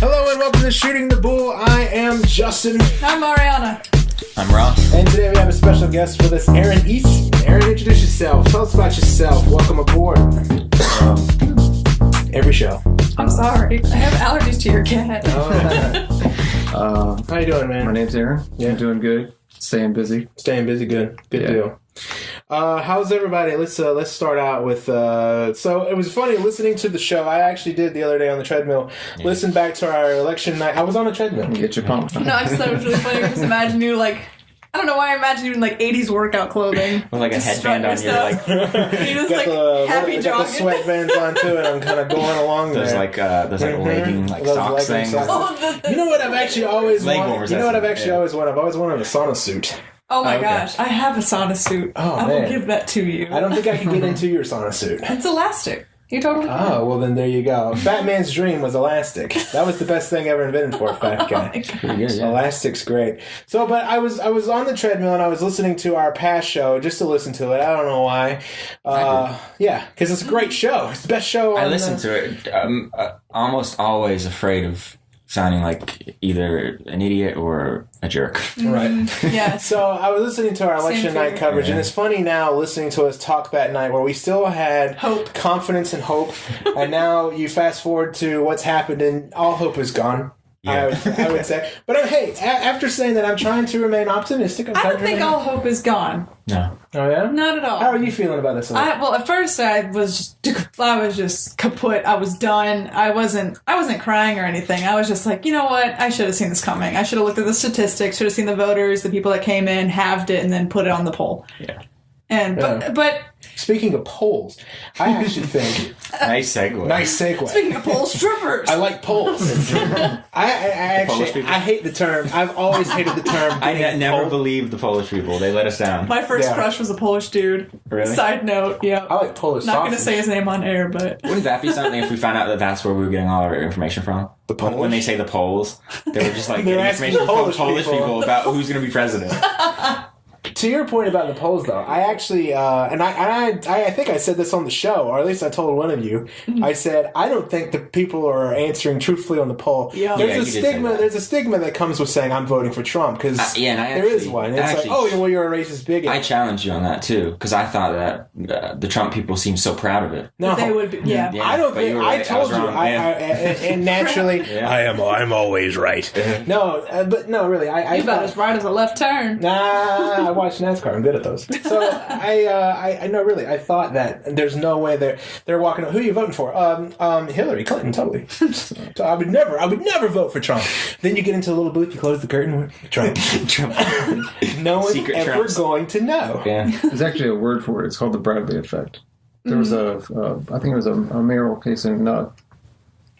Hello and welcome to Shooting the Bull. I am Justin. I'm Mariana. I'm Ross. And today we have a special guest with us, Aaron East. Aaron, introduce yourself. Tell us about yourself. Welcome aboard. Every show. I'm sorry. I have allergies to your cat. How you doing, man? My name's Aaron. Yeah. I'm doing good. Staying busy. Staying busy. Good deal. How's everybody? Let's start out with. So it was funny listening to the show. I actually did the other day on the treadmill. Yeah. Listen back to our election night. I was on the treadmill. Get your pump. No, I just thought it was really funny. Just imagine you I don't know why I imagine you in 80s workout clothing. With a headband on your you just happy jogging. Got the sweatbands on too, and I'm kind of going along there. Those legging socks things. You know what I've actually always wanted? I've always wanted a sauna suit. Oh my gosh, I have a sauna suit. Oh, I will give that to you. I don't think I can get into your sauna suit. It's elastic. You totally can. Oh, well then there you go. Fat man's dream was elastic. That was the best thing ever invented for a fat guy. Elastic's great. So, but I was on the treadmill and I was listening to our past show just to listen to it. I don't know why. Yeah, because it's a great show. It's the best show. I listen to it. I'm almost always afraid of sounding like either an idiot or a jerk. Right. Yeah. So I was listening to our election night coverage, and it's funny now listening to us talk that night where we still had hope, confidence and hope, and now you fast forward to what's happened and all hope is gone. Yeah. I would say. But hey, after saying that, I'm trying to remain optimistic. I don't think all hope is gone. No. Oh, yeah? Not at all. How are you feeling about this? Well, at first I was just kaput. I was done. I wasn't crying or anything. I was just like, you know what? I should have seen this coming. I should have looked at the statistics, should have seen the voters, the people that came in, halved it, and then put it on the poll. Yeah. And but speaking of polls, I actually think nice segue. Speaking of poll strippers, I like polls. I hate the term. I've always hated the term. I never believed the Polish people. They let us down. My first crush was a Polish dude. Really? Side note, yeah. I like Polish. Not going to say his name on air, but wouldn't that be something if we found out that that's where we were getting all our information from? The Polish? When they say the polls, they were just getting asking information from Polish people about who's going to be president. To your point about the polls, though, I actually, and I think I said this on the show, or at least I told one of you. I said I don't think the people are answering truthfully on the poll. Yeah. There's a stigma. There's a stigma that comes with saying I'm voting for Trump because there is one. It's you're a racist bigot. I challenged you on that too because I thought that the Trump people seem so proud of it. No, they would be. Yeah. I don't think. I told you. And naturally, I'm always right. No, but no, really, I you about as right as a left turn. Nah. I watch NASCAR. I'm good at those. So I know really. I thought that there's no way they're walking up. Who are you voting for? Hillary Clinton, totally. So I would never vote for Trump. Then you get into a little booth, you close the curtain, Trump. No one's Secret ever Trumps. going to know. Yeah. There's actually a word for it. It's called the Bradley effect. There was I think it was a mayoral case in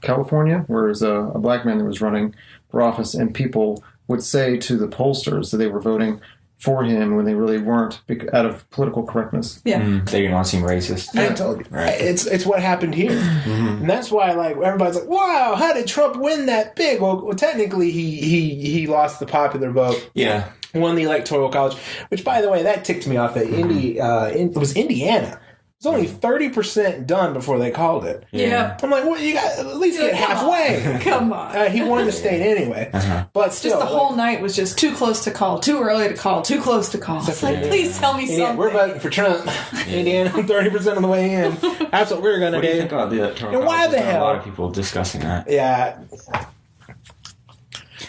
California where it was a black man that was running for office, and people would say to the pollsters that they were voting for him when they really weren't out of political correctness. Yeah. They didn't want to seem racist. I told you. Right. It's what happened here. And that's why everybody's like, wow, how did Trump win that big? Well technically he lost the popular vote. Yeah. Won the Electoral College, which by the way, that ticked me off that it was Indiana. It was only 30% done before they called it. Yeah. I'm like, well, you got at least get halfway. Come on. He won the state anyway. But still. Just the whole night was just too close to call, too early to call, too close to call. It's like, please tell me something. We're voting for Trump. Indiana, 30% on the way in. That's what we're going to do. What do you think about the Electoral College? Why the There's hell? A lot of people discussing that. Yeah.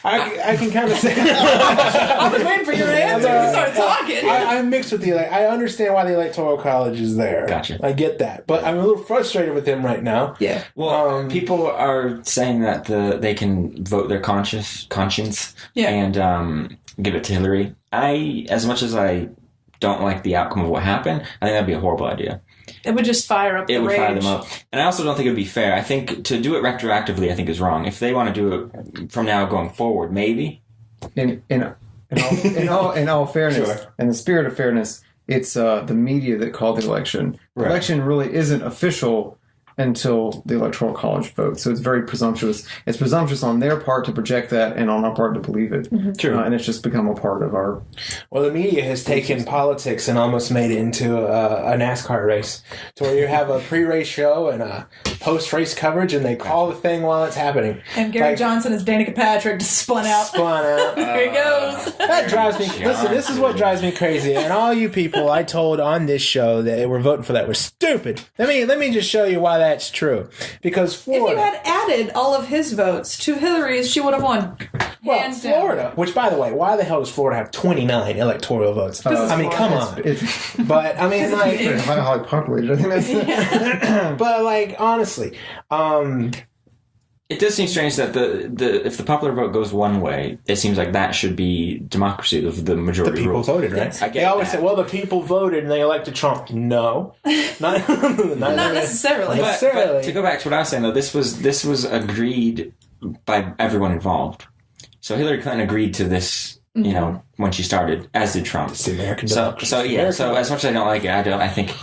I can kind of say. I was waiting for your answer. You started talking. I'm mixed with I understand why the Electoral College is there. Gotcha. I get that, but I'm a little frustrated with him right now. Yeah. Well, people are saying that they can vote their conscience and give it to Hillary. As much as I don't like the outcome of what happened, I think that'd be a horrible idea. It would just fire up the rage. It would fire them up. And I also don't think it would be fair. I think to do it retroactively, I think is wrong. If they want to do it from now going forward, maybe. In all fairness, Sure. in the spirit of fairness, it's the media that called the election. The election really isn't official until the Electoral College vote. So it's very presumptuous. It's presumptuous on their part to project that, and on our part to believe it. True. And it's just become a part of our... Well, the media has taken politics and almost made it into a NASCAR race, to where you have a pre-race show and a post-race coverage, and they call the thing while it's happening. And Gary Johnson as Danica Patrick just spun out. There he goes. That drives me. Listen, this is what drives me crazy. And all you people I told on this show that were voting for that were stupid. Let me just show you why that's true. Because Florida, If you had added all of his votes to Hillary's, she would have won. well, Hands down. Florida, which by the way, why the hell does Florida have 29 electoral votes? I mean, come on. But I mean, like, It's highly populated. I think that's... but like, honestly, It does seem strange that the if the popular vote goes one way, it seems like that should be democracy of the majority. the people rule. voted, right? Yes, I get They always that. say, well, the people voted and they elected Trump. No. Not Necessarily. But to go back to what I was saying, though, this was agreed by everyone involved. So Hillary Clinton agreed to this, you know, when she started, as did Trump. It's the American So democracy. yeah. So as much as I don't like it, I think,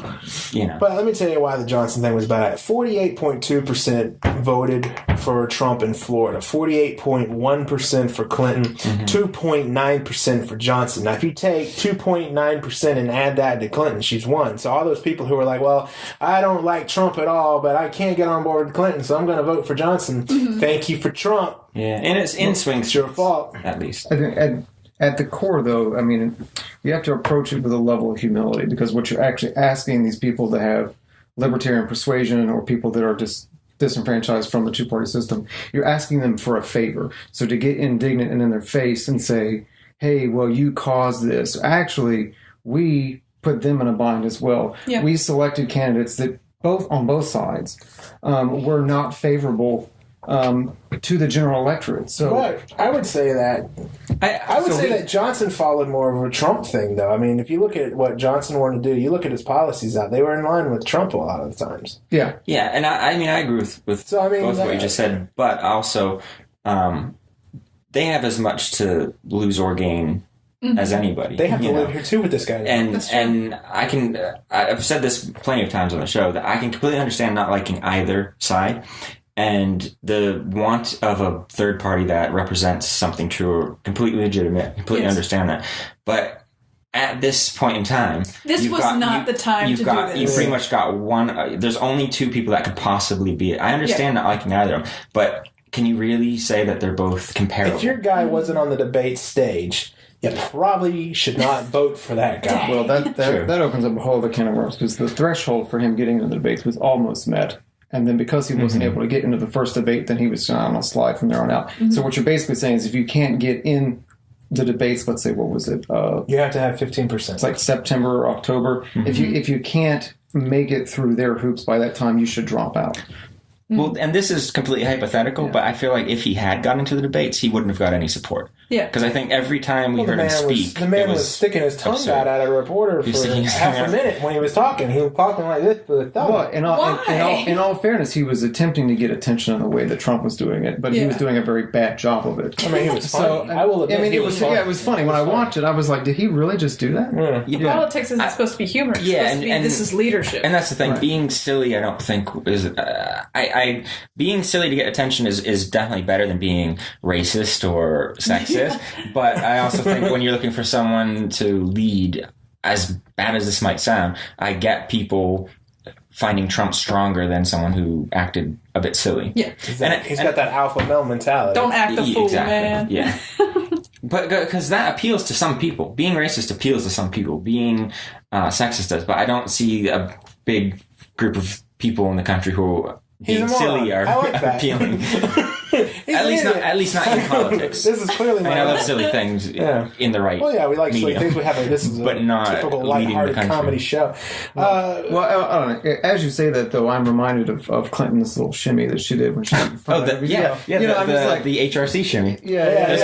you know. But let me tell you why the Johnson thing was bad. 48.2% voted for Trump in Florida, 48.1% for Clinton, 2.9% for Johnson. Now, if you take 2.9% and add that to Clinton, she's won. So all those people who are like, well, I don't like Trump at all, but I can't get on board with Clinton, so I'm going to vote for Johnson. Thank you for Trump. Yeah, and it's in swing It's your fault. at least. I think at the core, though, I mean, you have to approach it with a level of humility, because what you're actually asking these people to have libertarian persuasion, or people that are just disenfranchised from the two-party system, you're asking them for a favor. So to get indignant and in their face and say, hey, well, you caused this. Actually, we put them in a bind as well. Yeah. We selected candidates that on both sides were not favorable to the general electorate. So But I would say that I would say that Johnson followed more of a Trump thing, though. I mean, if you look at what Johnson wanted to do, you look at his policies out; they were in line with Trump a lot of the times. yeah. Yeah, and I mean, I agree with So, I mean, both what you just said, but also they have as much to lose or gain as anybody. They have to you know? live here too with this guy. Now. And I've said this plenty of times on the show, that I can completely understand not liking either side, and the want of a third party that represents something true or completely legitimate. Completely understand that, but at this point in time, This was not the time to do this. You pretty much got one. There's only two people that could possibly be it. I understand not liking either of them, but can you really say that they're both comparable? If your guy wasn't on the debate stage, you probably should not vote for that guy. Well, True. that opens up a whole other can of worms, because the threshold for him getting into the debates was almost met. And then because he wasn't able to get into the first debate, then he was on a slide from there on out. So what you're basically saying is, if you can't get in the debates, let's say, what was it? You have to have 15%. It's like September or October. If you can't make it through their hoops by that time, you should drop out. Well, and this is completely hypothetical, but I feel like if he had gotten into the debates, he wouldn't have got any support. Yeah. Because I think every time we heard him speak, the man it was sticking his tongue absurd. out at a reporter He for was sticking his half tongue a out. minute when he was talking. He was talking like this for the thumb. Well, Why? in all fairness, he was attempting to get attention in the way that Trump was doing it, but he was doing a very bad job of it. I mean, he was funny. I will admit, I mean, he it was funny. it was funny. When I watched it, I was like, did he really just do that? Yeah. Politics isn't supposed to be humor. It's Yeah, supposed to be, and- this is leadership. And that's the thing. Right. Being silly, I don't think is. Being silly to get attention is definitely better than being racist or sexist. But I also think when you're looking for someone to lead, as bad as this might sound, I get people finding Trump stronger than someone who acted a bit silly. Yeah. He's got that alpha male mentality. Don't act a fool, Exactly. man. Yeah. But because that appeals to some people. Being racist appeals to some people. Being sexist does. But I don't see a big group of people in the country who being a moron. silly are I like that. appealing. He's at an least not. idiot. At least not in politics. This is clearly I mean, I love silly things in the right. Well, yeah, we like silly medium. things. We have this is a But not typical leading the lighthearted country. comedy show. Well, I don't know. As you say that, though, I'm reminded of Clinton's little shimmy that she did when she. Oh, yeah. You know, I'm just like, the HRC shimmy. yeah. There's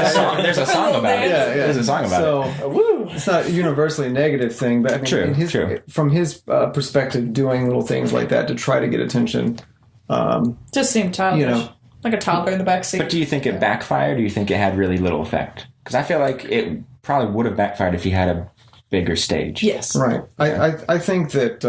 a song about it. Yeah, yeah. There's a song about it. So Woo! it's not a universally negative thing, but I mean, True, true. from his perspective, doing little things like that to try to get attention. Just seemed childish. You know. Like a toddler in the backseat. But do you think it backfired? Or do you think it had really little effect? Because I feel like it probably would have backfired if he had a bigger stage. Yes. Right. I think that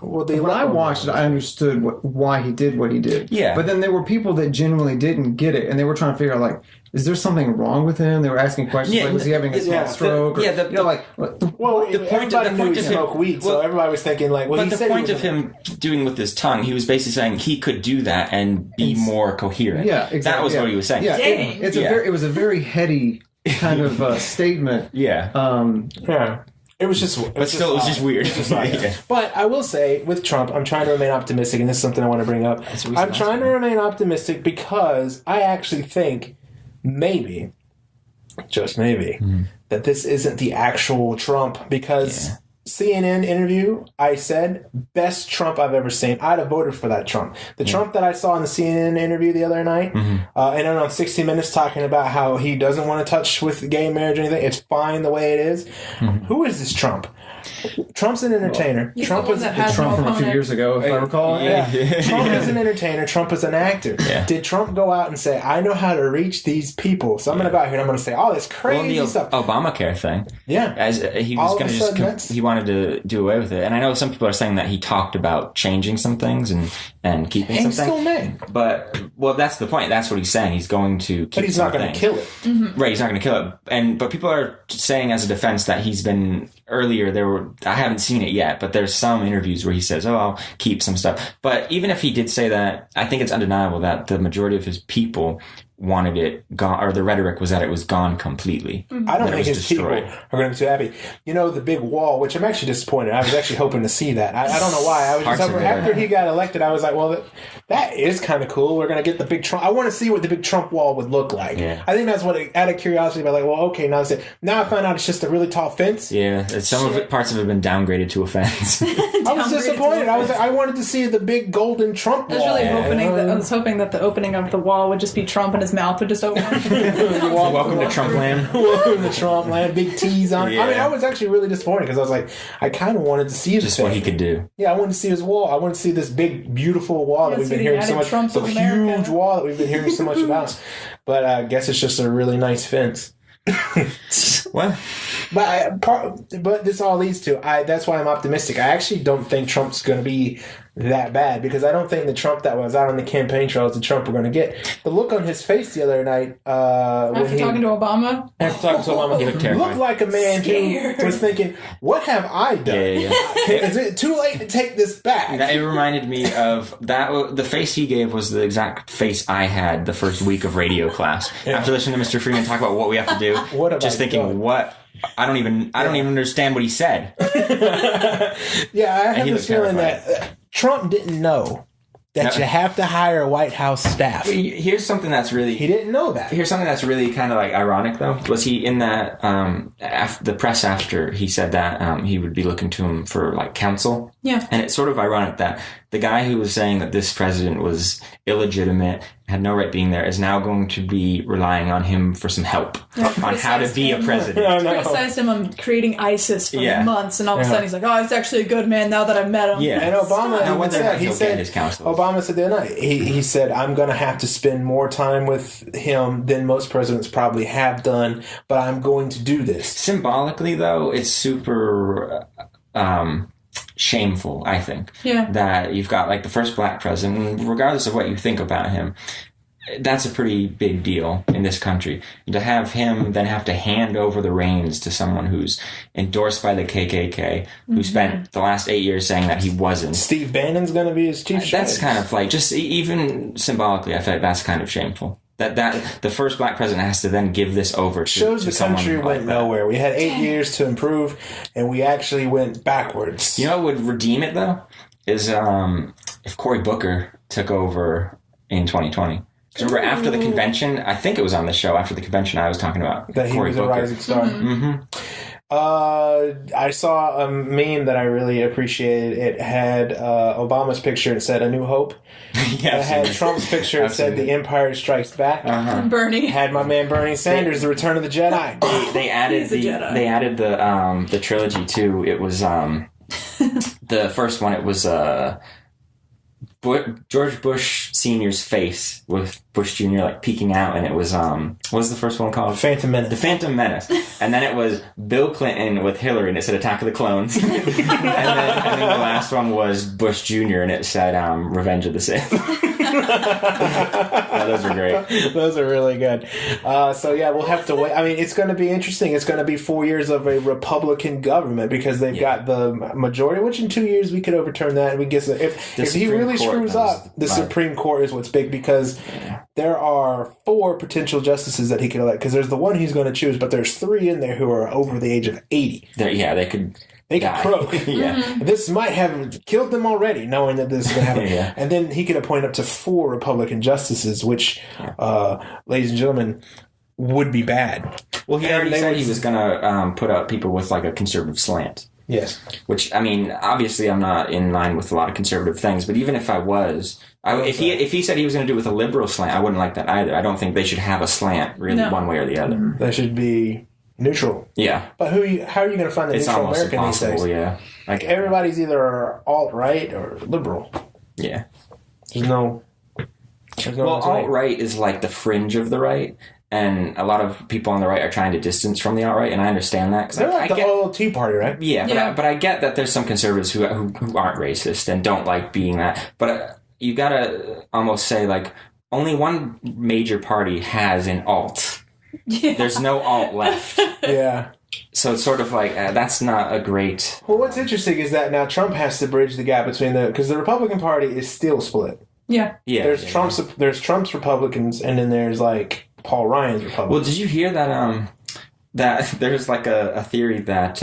when I watched it, I understood why he did what he did. Yeah. But then there were people that genuinely didn't get it, and they were trying to figure out, like, is there something wrong with him? They were asking questions like, was he having a small stroke? Well, the point everybody knew he of smoked him, weed, so everybody was thinking, like, well, but he the said point he of him doing with his tongue, he was basically saying he could do that and be more coherent. Yeah, exactly. That was what he was saying. Yeah, Dang. it was a very heady kind of statement. Yeah. Yeah. It was just, But still, it was just weird. Yeah. But I will say, with Trump, I'm trying to remain optimistic, and this is something I want to bring up. I'm trying to remain optimistic because I actually think maybe, just maybe, that this isn't the actual Trump, because CNN interview, I said, best Trump I've ever seen. I'd have voted for that Trump. The Trump that I saw in the CNN interview the other night, and then on 60 Minutes talking about how he doesn't want to touch with gay marriage or anything. It's fine the way it is. Who is this Trump? Trump's an entertainer. Trump was Trump from a few years ago, if I recall. Yeah. Trump is an entertainer. Trump is an actor. Yeah. Did Trump go out and say, I know how to reach these people, so I'm going to go out here and I'm going to say all this crazy stuff? Obamacare thing. Yeah. As he was going to just, he wanted to do away with it. And I know some people are saying that he talked about changing some things and keeping some things. Still may. But, well, that's the point. That's what he's saying. He's going to keep But he's not going to kill it. Right, he's not going to kill it. But people are saying as a defense that he's been, earlier I haven't seen it yet, but there's some interviews where he says, I'll keep some stuff. But even if he did say that, I think it's undeniable that the majority of his people wanted it gone, or the rhetoric was that it was gone completely. I don't think his people are going to be too happy. You know, the big wall, which I'm actually disappointed. I was actually hoping to see that. I don't know why. I was just after he got elected, I was like, well, that is kind of cool. We're going to get the big Trump. I want to see what the big Trump wall would look like. Yeah. I think that's what, out of curiosity, but like, well, okay, now I find out it's just a really tall fence. Yeah, some of it, parts of it have been downgraded to a fence. I was disappointed. I wanted to see the big golden Trump wall. I was hoping that the opening of the wall would just be Trump and his mouth would just open. Welcome to Trump land. Welcome to Trump land. Big T's on it. Yeah. I mean, I was actually really disappointed because I was like, I kind of wanted to see his Just thing. what he could do. Yeah, I wanted to see his wall. I wanted to see this big, beautiful wall that we've been hearing so much. The huge wall that we've been hearing so much about. But I guess it's just a really nice fence. Well, but this all leads to that's why I'm optimistic. I actually don't think Trump's going to be that bad because I don't think the Trump that was out on the campaign trail is the Trump we're going to get. The look on his face the other night after talking to Obama, he looked like a man who was thinking, "What have I done? Is it too late to take this back?" It reminded me of that. The face he gave was the exact face I had the first week of radio class after listening to Mr. Freeman talk about what we have to do. What have just I thinking, done? what? I don't even understand what he said. Yeah, I have this feeling that Trump didn't know that you have to hire a White House staff. Here's something that's really... He didn't know that. Here's something that's really kind of like ironic, though. Was he in that... the press after he said that he would be looking to him for like counsel? Yeah. And it's sort of ironic that the guy who was saying that this president was illegitimate, had no right being there, is now going to be relying on him for some help on how to be a president. Criticized him on creating ISIS for months, and all of a sudden he's like, "Oh, he's actually a good man now that I've met him." Yeah, and Obama even said, Obama said the other night, he said, "I'm going to have to spend more time with him than most presidents probably have done, but I'm going to do this." Symbolically, though, it's super shameful, I think. Yeah. That you've got like the first black president, and regardless of what you think about him, that's a pretty big deal in this country. To have him then have to hand over the reins to someone who's endorsed by the KKK, who spent the last 8 years saying that he wasn't. Steve Bannon's going to be his chief. That's kind of like, just even symbolically, I feel like that's kind of shameful. That the first black president has to then give this over to shows the someone country went nowhere. We had 8 years to improve, and we actually went backwards. You know what would redeem it, though? Is if Cory Booker took over in 2020. Remember, after the convention, I think it was on the show, after the convention I was talking about. That he was a rising star. I saw a meme that I really appreciated. It had Obama's picture. It said "A New Hope." It had Trump's picture. It said "The Empire Strikes Back." Bernie had my man Bernie Sanders, "The Return of the Jedi." They added the trilogy too. It was the first one. It was George Bush Sr.'s face with Bush Jr. like peeking out, and it was what was the first one called? Phantom Menace. The Phantom Menace. And then it was Bill Clinton with Hillary, and it said Attack of the Clones. and then the last one was Bush Jr., and it said Revenge of the Sith. Those are great. Those are really good. So yeah, we'll have to wait. I mean, it's going to be interesting. It's going to be 4 years of a Republican government because they've got the majority, which in 2 years we could overturn that. And we guess if he really screws up, the Supreme Court is what's big because there are 4 potential justices that he could elect because there's the one he's going to choose, but there's 3 in there who are over the age of 80. They could. They could croak. Yeah. This might have killed them already, knowing that this is going to happen. Yeah. And then he could appoint up to 4 Republican justices, which, ladies and gentlemen, would be bad. Well, he already said he was going to put up people with like a conservative slant. Yes. Which, I mean, obviously I'm not in line with a lot of conservative things, but even if I was, if he said he was going to do it with a liberal slant, I wouldn't like that either. I don't think they should have a slant, really, one way or the other. They should be neutral. Yeah. But how are you going to find the neutral American these days? Yeah. Like, everybody's either alt-right or liberal. Yeah. There's no alt-right is like the fringe of the right. And a lot of people on the right are trying to distance from the alt-right, and I understand that. They're like the whole Tea Party, right? Yeah, but I get that there's some conservatives who aren't racist and don't like being that. But you gotta almost say, like, only one major party has an alt. Yeah. There's no alt left. Yeah. So it's sort of like, that's not a great... Well, what's interesting is that now Trump has to bridge the gap between because the Republican Party is still split. Yeah. There's Trump's Republicans, and then there's, like, Paul Ryan's Republicans. Well, did you hear that that there's like a theory that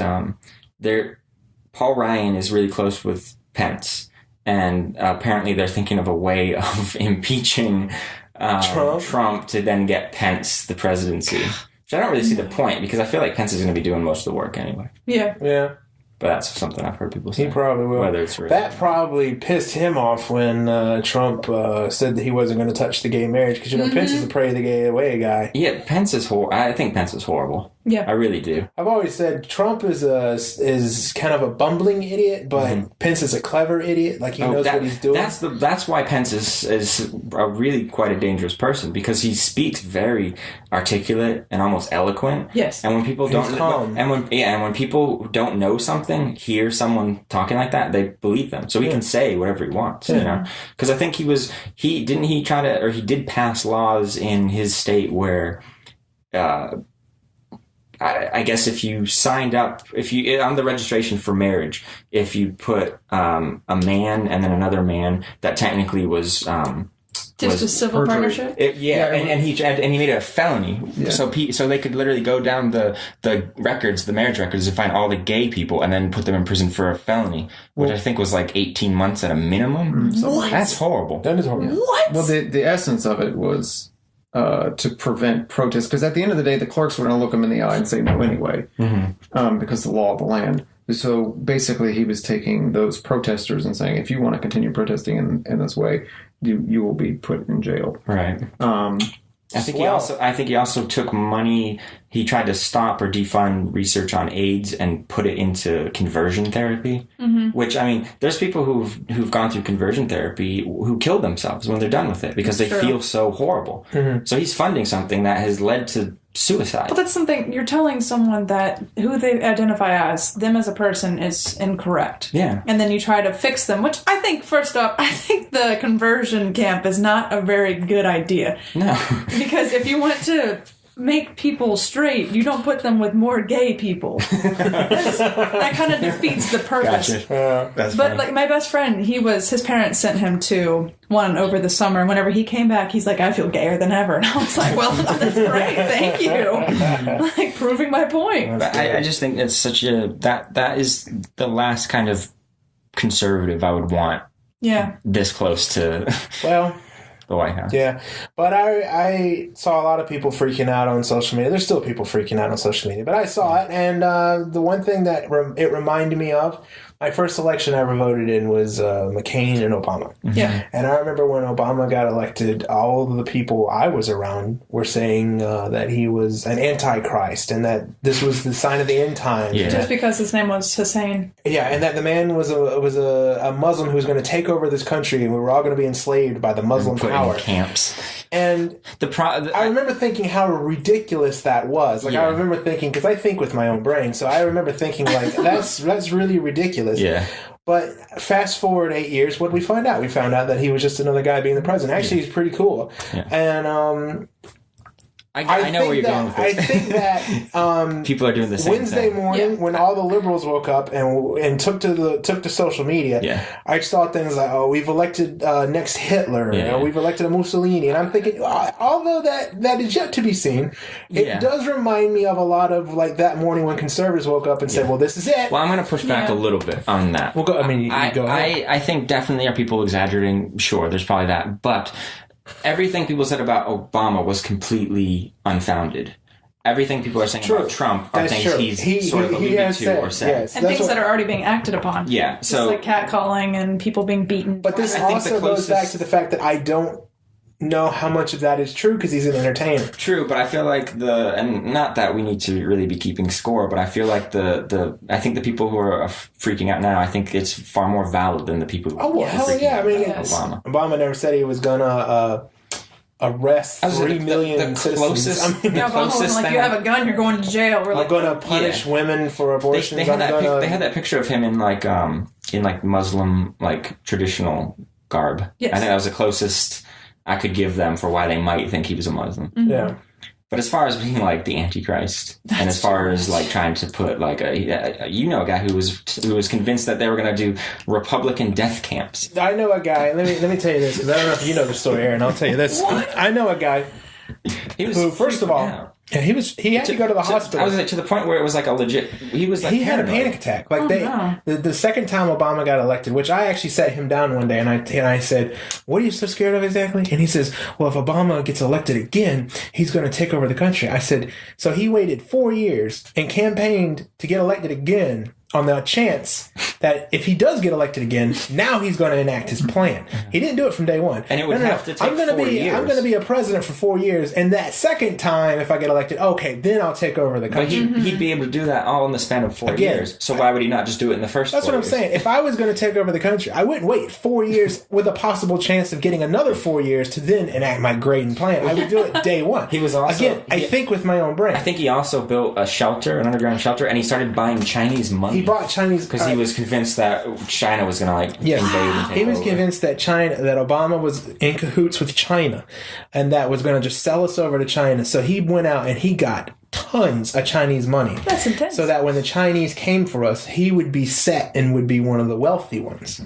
Paul Ryan is really close with Pence, and apparently they're thinking of a way of impeaching Trump to then get Pence the presidency. Which I don't really see the point, because I feel like Pence is going to be doing most of the work anyway. Yeah. Yeah. But that's something I've heard people say. He probably will. Whether it's real. That probably pissed him off when Trump said that he wasn't going to touch the gay marriage, because, Pence is a pray the gay away guy. Yeah, Pence is horrible. I think Pence is horrible. Yeah. I really do. I've always said Trump is kind of a bumbling idiot, but Pence is a clever idiot. Like, he knows what he's doing. That's why Pence is a really quite a dangerous person, because he speaks very articulate and almost eloquent. Yes. And when people when people don't know something, hear someone talking like that, they believe them. So he can say whatever he wants, Because I think he did pass laws in his state where I guess if you signed up, on the registration for marriage, if you put a man and then another man, that technically was just a civil perjury. Partnership. And he made it a felony. Yeah. So they could literally go down the records, the marriage records, and find all the gay people and then put them in prison for a felony, which I think was like 18 months at a minimum. What? That's horrible. That is horrible. What? Well, the essence of it was to prevent protests, because at the end of the day, the clerks were going to look him in the eye and say no anyway, because of the law of the land. So basically, he was taking those protesters and saying, if you want to continue protesting in this way, you will be put in jail. Right. I think he also took money. He tried to stop or defund research on AIDS and put it into conversion therapy. Which, I mean, there's people who've gone through conversion therapy who kill themselves when they're done with it because they feel so horrible. So he's funding something that has led to suicide. But that's something you're telling someone that who they identify as them as a person is incorrect. Yeah. And then you try to fix them, which I think, first off, the conversion camp is not a very good idea. No. Because if you want to make people straight, you don't put them with more gay people. That kind of defeats the purpose. Gotcha. That's but funny. like my best friend, his parents sent him to one over the summer, and whenever he came back, he's like, I feel gayer than ever. And I was like, well, that's great, thank you. Like, proving my point. I just think it's such that is the last kind of conservative I would want. Yeah. This close to the White House. Yeah, but I saw a lot of people freaking out on social media. There's still people freaking out on social media, but I saw it, and the one thing that it reminded me of, my first election I ever voted in was McCain and Obama. Yeah. And I remember when Obama got elected, all of the people I was around were saying that he was an antichrist and that this was the sign of the end times. Yeah. Just because his name was Hussein. Yeah, and that the man was a Muslim who was going to take over this country, and we were all going to be enslaved by the Muslim Put power. in camps. And I remember thinking how ridiculous that was. Like, Yeah. I remember thinking, because I think with my own brain, so I remember thinking, like, that's really ridiculous. Yeah. But fast forward 8 years, what did we find out? We found out that he was just another guy being the president. Actually, he's pretty cool. Yeah. And I know where you're going with this. I think that people are doing the same Wednesday thing. morning, when all the liberals woke up and took to social media, Yeah. I saw things like, "Oh, we've elected next Hitler," Yeah. we've elected a Mussolini, and I'm thinking, although that is yet to be seen, it does remind me of a lot of like that morning when conservatives woke up and said, "Well, this is it." Well, I'm going to push back a little bit on that. Well, go. I mean, you go ahead. I think definitely are people exaggerating. Sure, there's probably that, but everything people said about Obama was completely unfounded. Everything people are saying about Trump are That's things true. he's sort of alluded to or said. Yes, And that's things that are already being acted upon. Yeah, Just so like catcalling and people being beaten. But this I think also the goes back closest- to the fact that I don't know how much of that is true because he's an entertainer. true, but I feel like and not that we need to really be keeping score, but I feel like I think the people who are freaking out now, I think it's far more valid than the people who Oh, well, are hell freaking yeah. I out mean, about Obama. Obama never said he was gonna arrest I was 3 the million citizens. closest- I mean, yeah, Obama wasn't closest like, thing you I- have a gun, you're going to jail. We're I'm like, going to punish women for abortions. They had I'm they had that picture of him in like Muslim like traditional garb. Yes. I think that was the closest I could give them for why they might think he was a Muslim. Yeah. But as far as being like the Antichrist, and as far as like trying to put like a guy who was convinced that they were going to do Republican death camps. I know a guy. Let me tell you this. 'Cause I don't know if you know the story, Aaron. I'll tell you this. I know a guy He was who, first of all, freaking out. yeah, he had to go to the hospital. I was like, to the point where it was like a legit. He was like He had a paranoid. panic attack. Like no. the second time Obama got elected, which I actually sat him down one day and I said, "What are you so scared of exactly?" And he says, "Well, if Obama gets elected again, he's going to take over the country." I said, "So he waited 4 years and campaigned to get elected again on the chance that if he does get elected again, now he's going to enact his plan. He didn't do it from day one. And it would have to take I'm gonna 4 years. I'm going to be a president for 4 years, and that second time, if I get elected, okay, then I'll take over the But country." he'd be able to do that all in the span of 4 Again, years. So why would he not just do it in the first? That's 4 what I'm years? saying. If I was going to take over the country, I wouldn't wait 4 years with a possible chance of getting another 4 years to then enact my great plan. I would do it day one. He was also- again. I think with my own brain. I think he also built a shelter, an underground shelter, and he started buying Chinese money. He bought Chinese because he was convinced that China was going to like Yes. invade and take He was over. convinced that Obama was in cahoots with China, and that was going to just sell us over to China. So he went out and he got tons of Chinese money. That's intense. So that when the Chinese came for us, he would be set and would be one of the wealthy ones.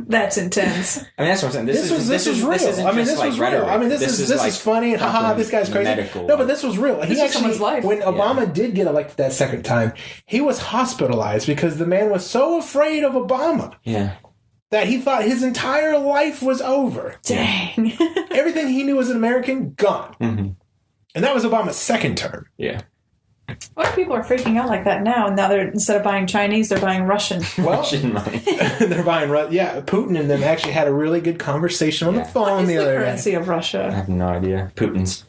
That's intense. I mean, that's what I'm saying. This is real. isn't I mean, just this like was real. rhetoric. I mean, this is like funny and haha, this guy's crazy. medical. No, but this was real. This He was actually, someone's life. when Obama did get elected that second time, he was hospitalized because the man was so afraid of Obama Yeah. that he thought his entire life was over. Dang. Everything he knew as an American, gone. Mm-hmm. And that was Obama's second term. Yeah. What if people are freaking out like that now? And now they're, instead of buying Chinese, they're buying Russian. Well, Russian money. they're buying. Yeah, Putin and them actually had a really good conversation on the phone What's the the other day. currency of I Russia? have no idea. Putin's.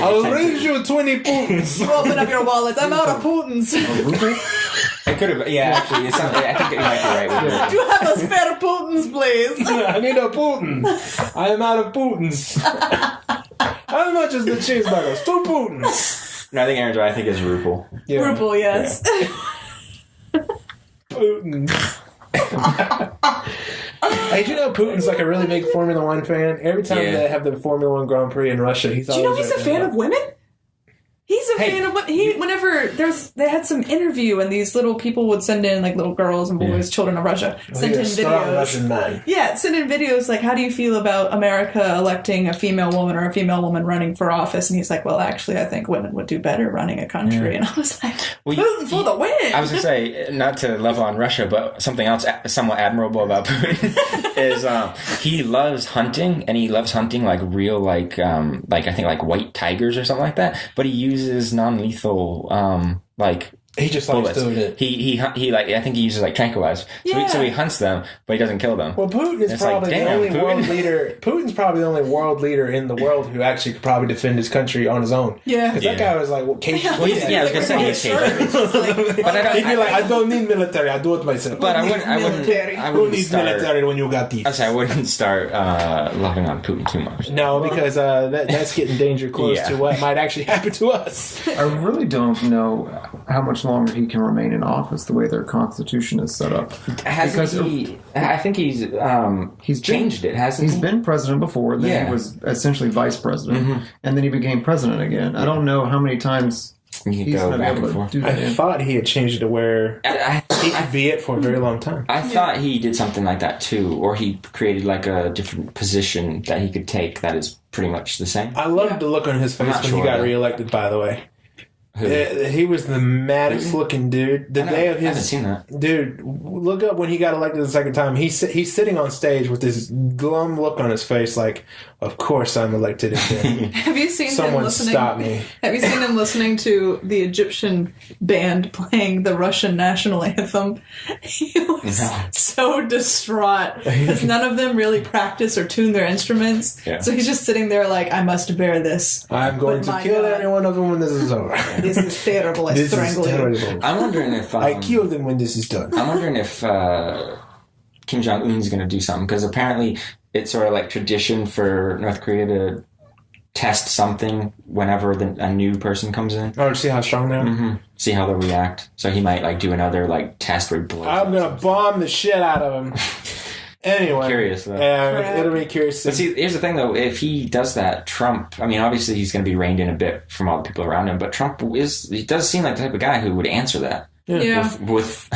I'll raise you 20 Putins. Open up your wallet. I'm out of Putins. It could have. Yeah, actually, I think it might be right. With it. Do you have a spare Putins, please? I need a Putin. I am out of Putins. How much is the cheeseburgers? 2 Putins. No, I think Aaron's right. I think it's ruble. Yeah. Ruble, yes. Putin. Hey, do you know Putin's like a really big Formula One fan? Every time Yeah. they have the Formula One Grand Prix in Russia, he's Do you know always he's a right fan there. of women? He's a fan of women. Whenever they had some interview and these little people would send in, like little girls and boys, children of Russia, sent in He's a strong videos. Russian man. Yeah, send in videos like, how do you feel about America electing a female woman or a female woman running for office? And he's like, well, actually, I think women would do better running a country. And I was like, Well, Putin for the win! I was going to say, not to level on Russia, but something else somewhat admirable about Putin is he loves hunting, and he loves hunting like real, like I think like white tigers or something like that. But he uses non-lethal, like He just likes bullets. doing it. He like, I think he uses like tranquilizers. So he hunts them, but he doesn't kill them. Well, Putin is probably the only world leader. Putin's probably the only world leader in the world who actually could probably defend his country on his own. Yeah. Because that guy was like, caged. I was gonna say he's caged. But He'd be like, I don't need military. I do it myself. But I Who wouldn't needs start. military when you got these? I wouldn't start loving on Putin too much. No, because that's getting danger close to what might actually happen to us. I really don't know how much longer he can remain in office the way their constitution is set up. I think he's changed it, hasn't he? He's been president before, then he was essentially vice president, and then he became president again. I don't know how many times he's going to be able to do that. I thought he had changed it to where he could be it for a very long time. I thought he did something like that too, or he created like a different position that he could take that is pretty much the same. I loved the look on his face when he got reelected, by the way. He was the maddest looking dude. The day of his, I haven't seen that. Dude, look up when he got elected the second time. He's sitting on stage with this glum look on his face, like, "Of course I'm elected again." Have you seen Someone him listening? stop me. Have you seen him listening to the Egyptian band playing the Russian national anthem? He was so distraught because none of them really practice or tune their instruments. Yeah. So he's just sitting there like, I must bear this. I'm going to kill any one of them when this is over. This is terrible. I This is strangle you. terrible. I'm wondering if I kill them when this is done. I'm wondering if Kim Jong Un's going to do something, because apparently it's sort of like tradition for North Korea to test something whenever a new person comes in. Oh, to see how strong they are? Mm-hmm. See how they'll react. So he might like do another like test where he blows. I'm going to bomb the shit out of them. Anyway. Curious though. It'll be curious. But see, here's the thing though. If he does that, Trump, I mean, obviously he's going to be reined in a bit from all the people around him, but Trump he does seem like the type of guy who would answer that. Yeah. With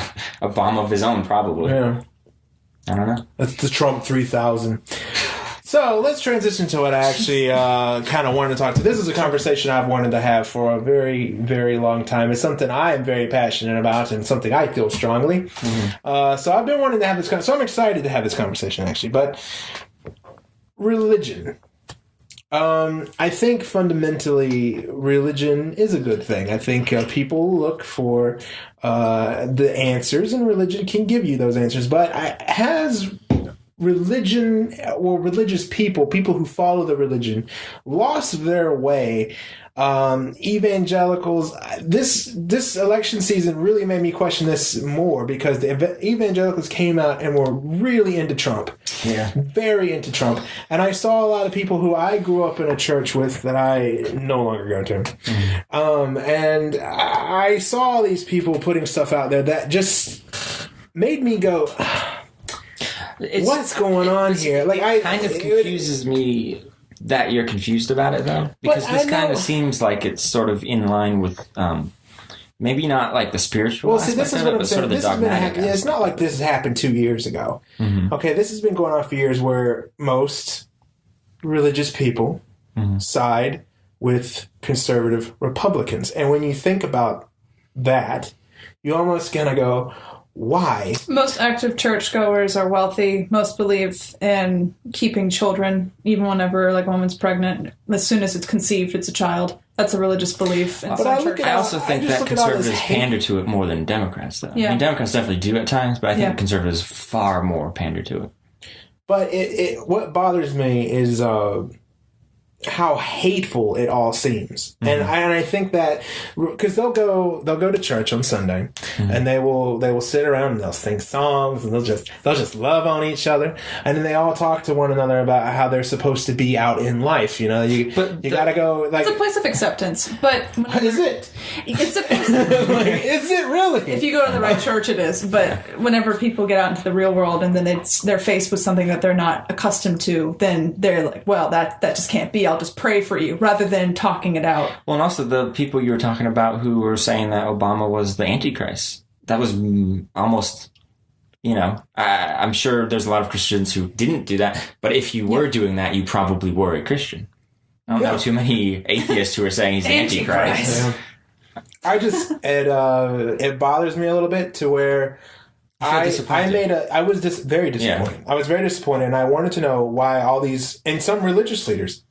a bomb of his own, probably. Yeah. I don't know. That's the Trump 3000. So let's transition to what I actually kind of wanted to talk to. This is a conversation I've wanted to have for a very, very long time. It's something I am very passionate about and something I feel strongly. Mm-hmm. So I've been wanting to have this so I'm excited to have this conversation, actually. But religion. I think fundamentally religion is a good thing. I think people look for the answers, and religion can give you those answers. But has religion or religious people who follow the religion, lost their way? Evangelicals, this election season really made me question this more, because the evangelicals came out and were really into Trump. Yeah. Very into Trump. And I saw a lot of people who I grew up in a church with that I no longer go to. Mm-hmm. And I saw these people putting stuff out there that just made me go, what's going on here? Like, it kind of confuses me that you're confused about it, though, because this kind of seems like it's sort of in line with maybe not like the spiritual. Well, see, this is what I'm saying. Sort of the dogmatic. It's not like this has happened 2 years ago. Mm-hmm. Okay, this has been going on for years, where most religious people side with conservative Republicans, and when you think about that, you almost gonna go, why? Most active churchgoers are wealthy. Most believe in keeping children, even whenever like a woman's pregnant. As soon as it's conceived, it's a child. That's a religious belief in some churches. I also think that conservatives pander to it more than Democrats, though. Yeah. I mean, Democrats definitely do at times, but I think conservatives far more pander to it. But what bothers me is how hateful it all seems, and I think that because they'll go to church on Sunday, and they will sit around and they'll sing songs, and they'll just love on each other, and then they all talk to one another about how they're supposed to be out in life. You know, you gotta go. Like, it's a place of acceptance, but is it? It's a place. Is it really? If you go to the right church, it is. But whenever people get out into the real world and then they're faced with something that they're not accustomed to, then they're like, well, that just can't be. I'll just pray for you, rather than talking it out. Well, and also the people you were talking about who were saying that Obama was the Antichrist. That was almost, I'm sure there's a lot of Christians who didn't do that, but if you were doing that, you probably were a Christian. I don't know too many atheists who are saying he's the Antichrist. Yeah. It bothers me a little bit to where I was very disappointed. Yeah. I was very disappointed, and I wanted to know why all these, and some religious leaders,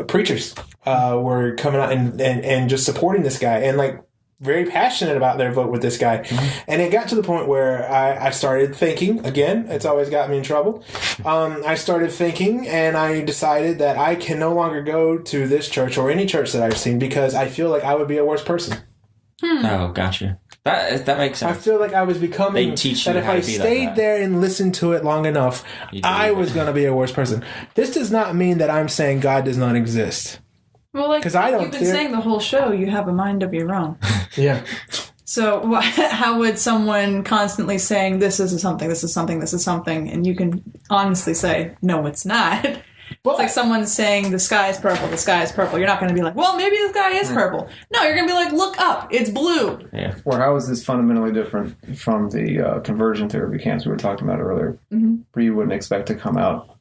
preachers, were coming out and just supporting this guy. And like, very passionate about their vote with this guy. And it got to the point where I started thinking, again, it's always got me in trouble. I started thinking and I decided that I can no longer go to this church or any church that I've seen because I feel like I would be a worse person. Oh, gotcha. That makes I sense. feel like I was becoming They teach you that if how to I be like stayed that. there and listened to it long enough, You'd I believe was going to be a worse person. This does not mean that I'm saying God does not exist. Well, like 'Cause I don't you've been feel- saying the whole show, you have a mind of your own. Yeah. So how would someone constantly saying this is something, this is something, this is something, and you can honestly say no, it's not. Well, It's like someone saying the sky is purple, the sky is purple. You're not going to be like, well, maybe the sky is purple. No, you're going to be like, look up, it's blue. Yeah. Or how is this fundamentally different from the conversion therapy camps we were talking about earlier, where you wouldn't expect to come out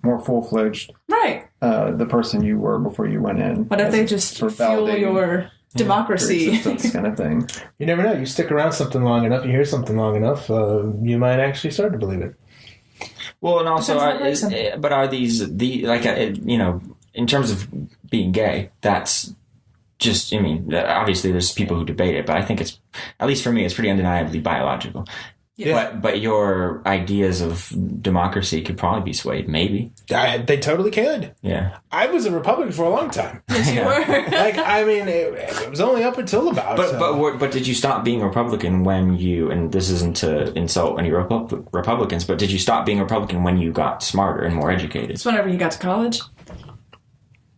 more full-fledged Right. the person you were before you went in. What if as they a just sort of fuel validating your democracy? existence kind of thing. you never know. You stick around something long enough, you hear something long enough, you might actually start to believe it. Well, and also, Depends on the person. but are these in terms of being gay? That's just. I mean, obviously, there's people who debate it, but I think it's, at least for me, it's pretty undeniably biological. Yeah. But your ideas of democracy could probably be swayed, maybe. They totally could. Yeah. I was a Republican for a long time. Yes, you were. Like, I mean, it was only up until about. But did you stop being a Republican when you? And this isn't to insult any Republicans, but did you stop being a Republican when you got smarter and more educated? It's whenever you got to college.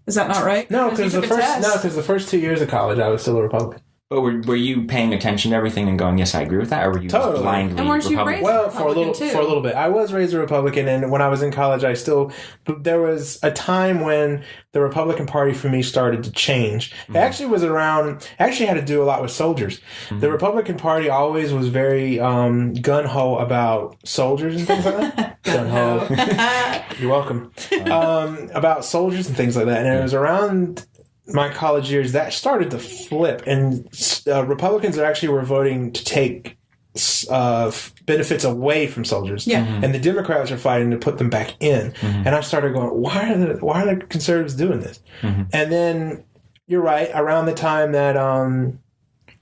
Is that not right? No, because you the took a test. first 2 years of college, I was still a Republican. But were you paying attention to everything and going, yes, I agree with that, or were you Totally. just blindly And weren't you Republican? raised- Well, for a Republican, too. little bit, I was raised a Republican, and when I was in college, there was a time when the Republican Party for me started to change. It actually was around. Actually, had to do a lot with soldiers. The Republican Party always was very gun ho about soldiers and things like that. Gun ho. You're welcome. About soldiers and things like that, and it was around my college years that started to flip, and Republicans were voting to take benefits away from soldiers, and the Democrats are fighting to put them back in. And I started going, why are the conservatives doing this? And then you're right, around the time that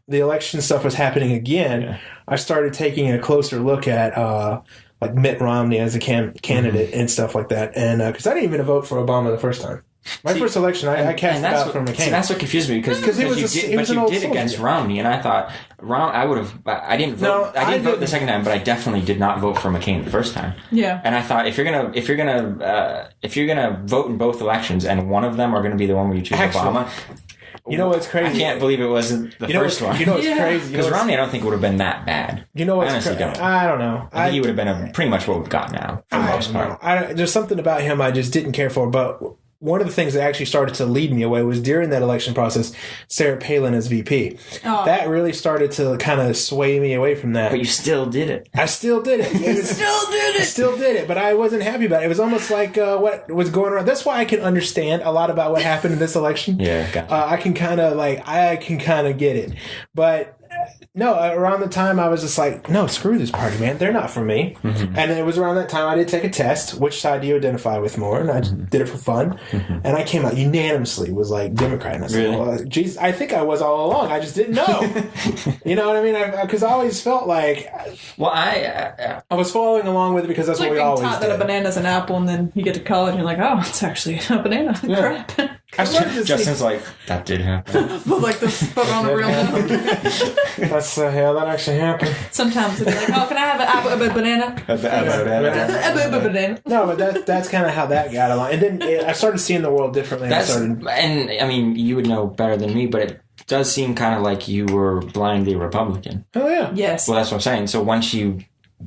the election stuff was happening again, I started taking a closer look at like Mitt Romney as a candidate and stuff like that, and because I didn't even vote for Obama the first time. My first election, I cast out for McCain. See, that's what confused me because he you was an did old soldier. against Romney, and I thought I didn't vote. No, I didn't vote didn't. the second time, but I definitely did not vote for McCain the first time. Yeah. And I thought if you're gonna vote in both elections, and one of them are gonna be the one where you choose Actually, Obama. You know what's crazy? I can't believe it wasn't the first one. You know what's Yeah. crazy? You know Because what's- Romney, I don't think would have been that bad. You know what's I honestly crazy? don't. I don't know. I think he would have been pretty much what we've got now for the most part. There's something about him I just didn't care for, but one of the things that actually started to lead me away was during that election process, Sarah Palin as VP. Oh. That really started to kind of sway me away from that. But you still did it. I still did it. I still did it, but I wasn't happy about it. It was almost like what was going on. That's why I can understand a lot about what happened in this election. Yeah, gotcha. I can kind of get it. But no, around the time I was just like, no, screw this party, man. They're not for me. And it was around that time I did take a test. Which side do you identify with more? And I just did it for fun. And I came out unanimously was like Democrat. And I said, Really? well, geez, I think I was all along. I just didn't know. You know what I mean? Because I always felt like Well, I I was following along with it because that's It's like what we being always taught that a did. banana's an apple, and then you get to college and you're like, oh, it's actually a banana. Crap. I started to see, Justin's like, that did happen. But like but on the real note. that's that actually happened. Sometimes it's like, oh, can I have a banana? A banana. No, but that's kind of how that got along. And then I started seeing the world differently. And I mean, you would know better than me, but it does seem kind of like you were blindly Republican. Oh yeah. Yes. Well, that's what I'm saying. So once you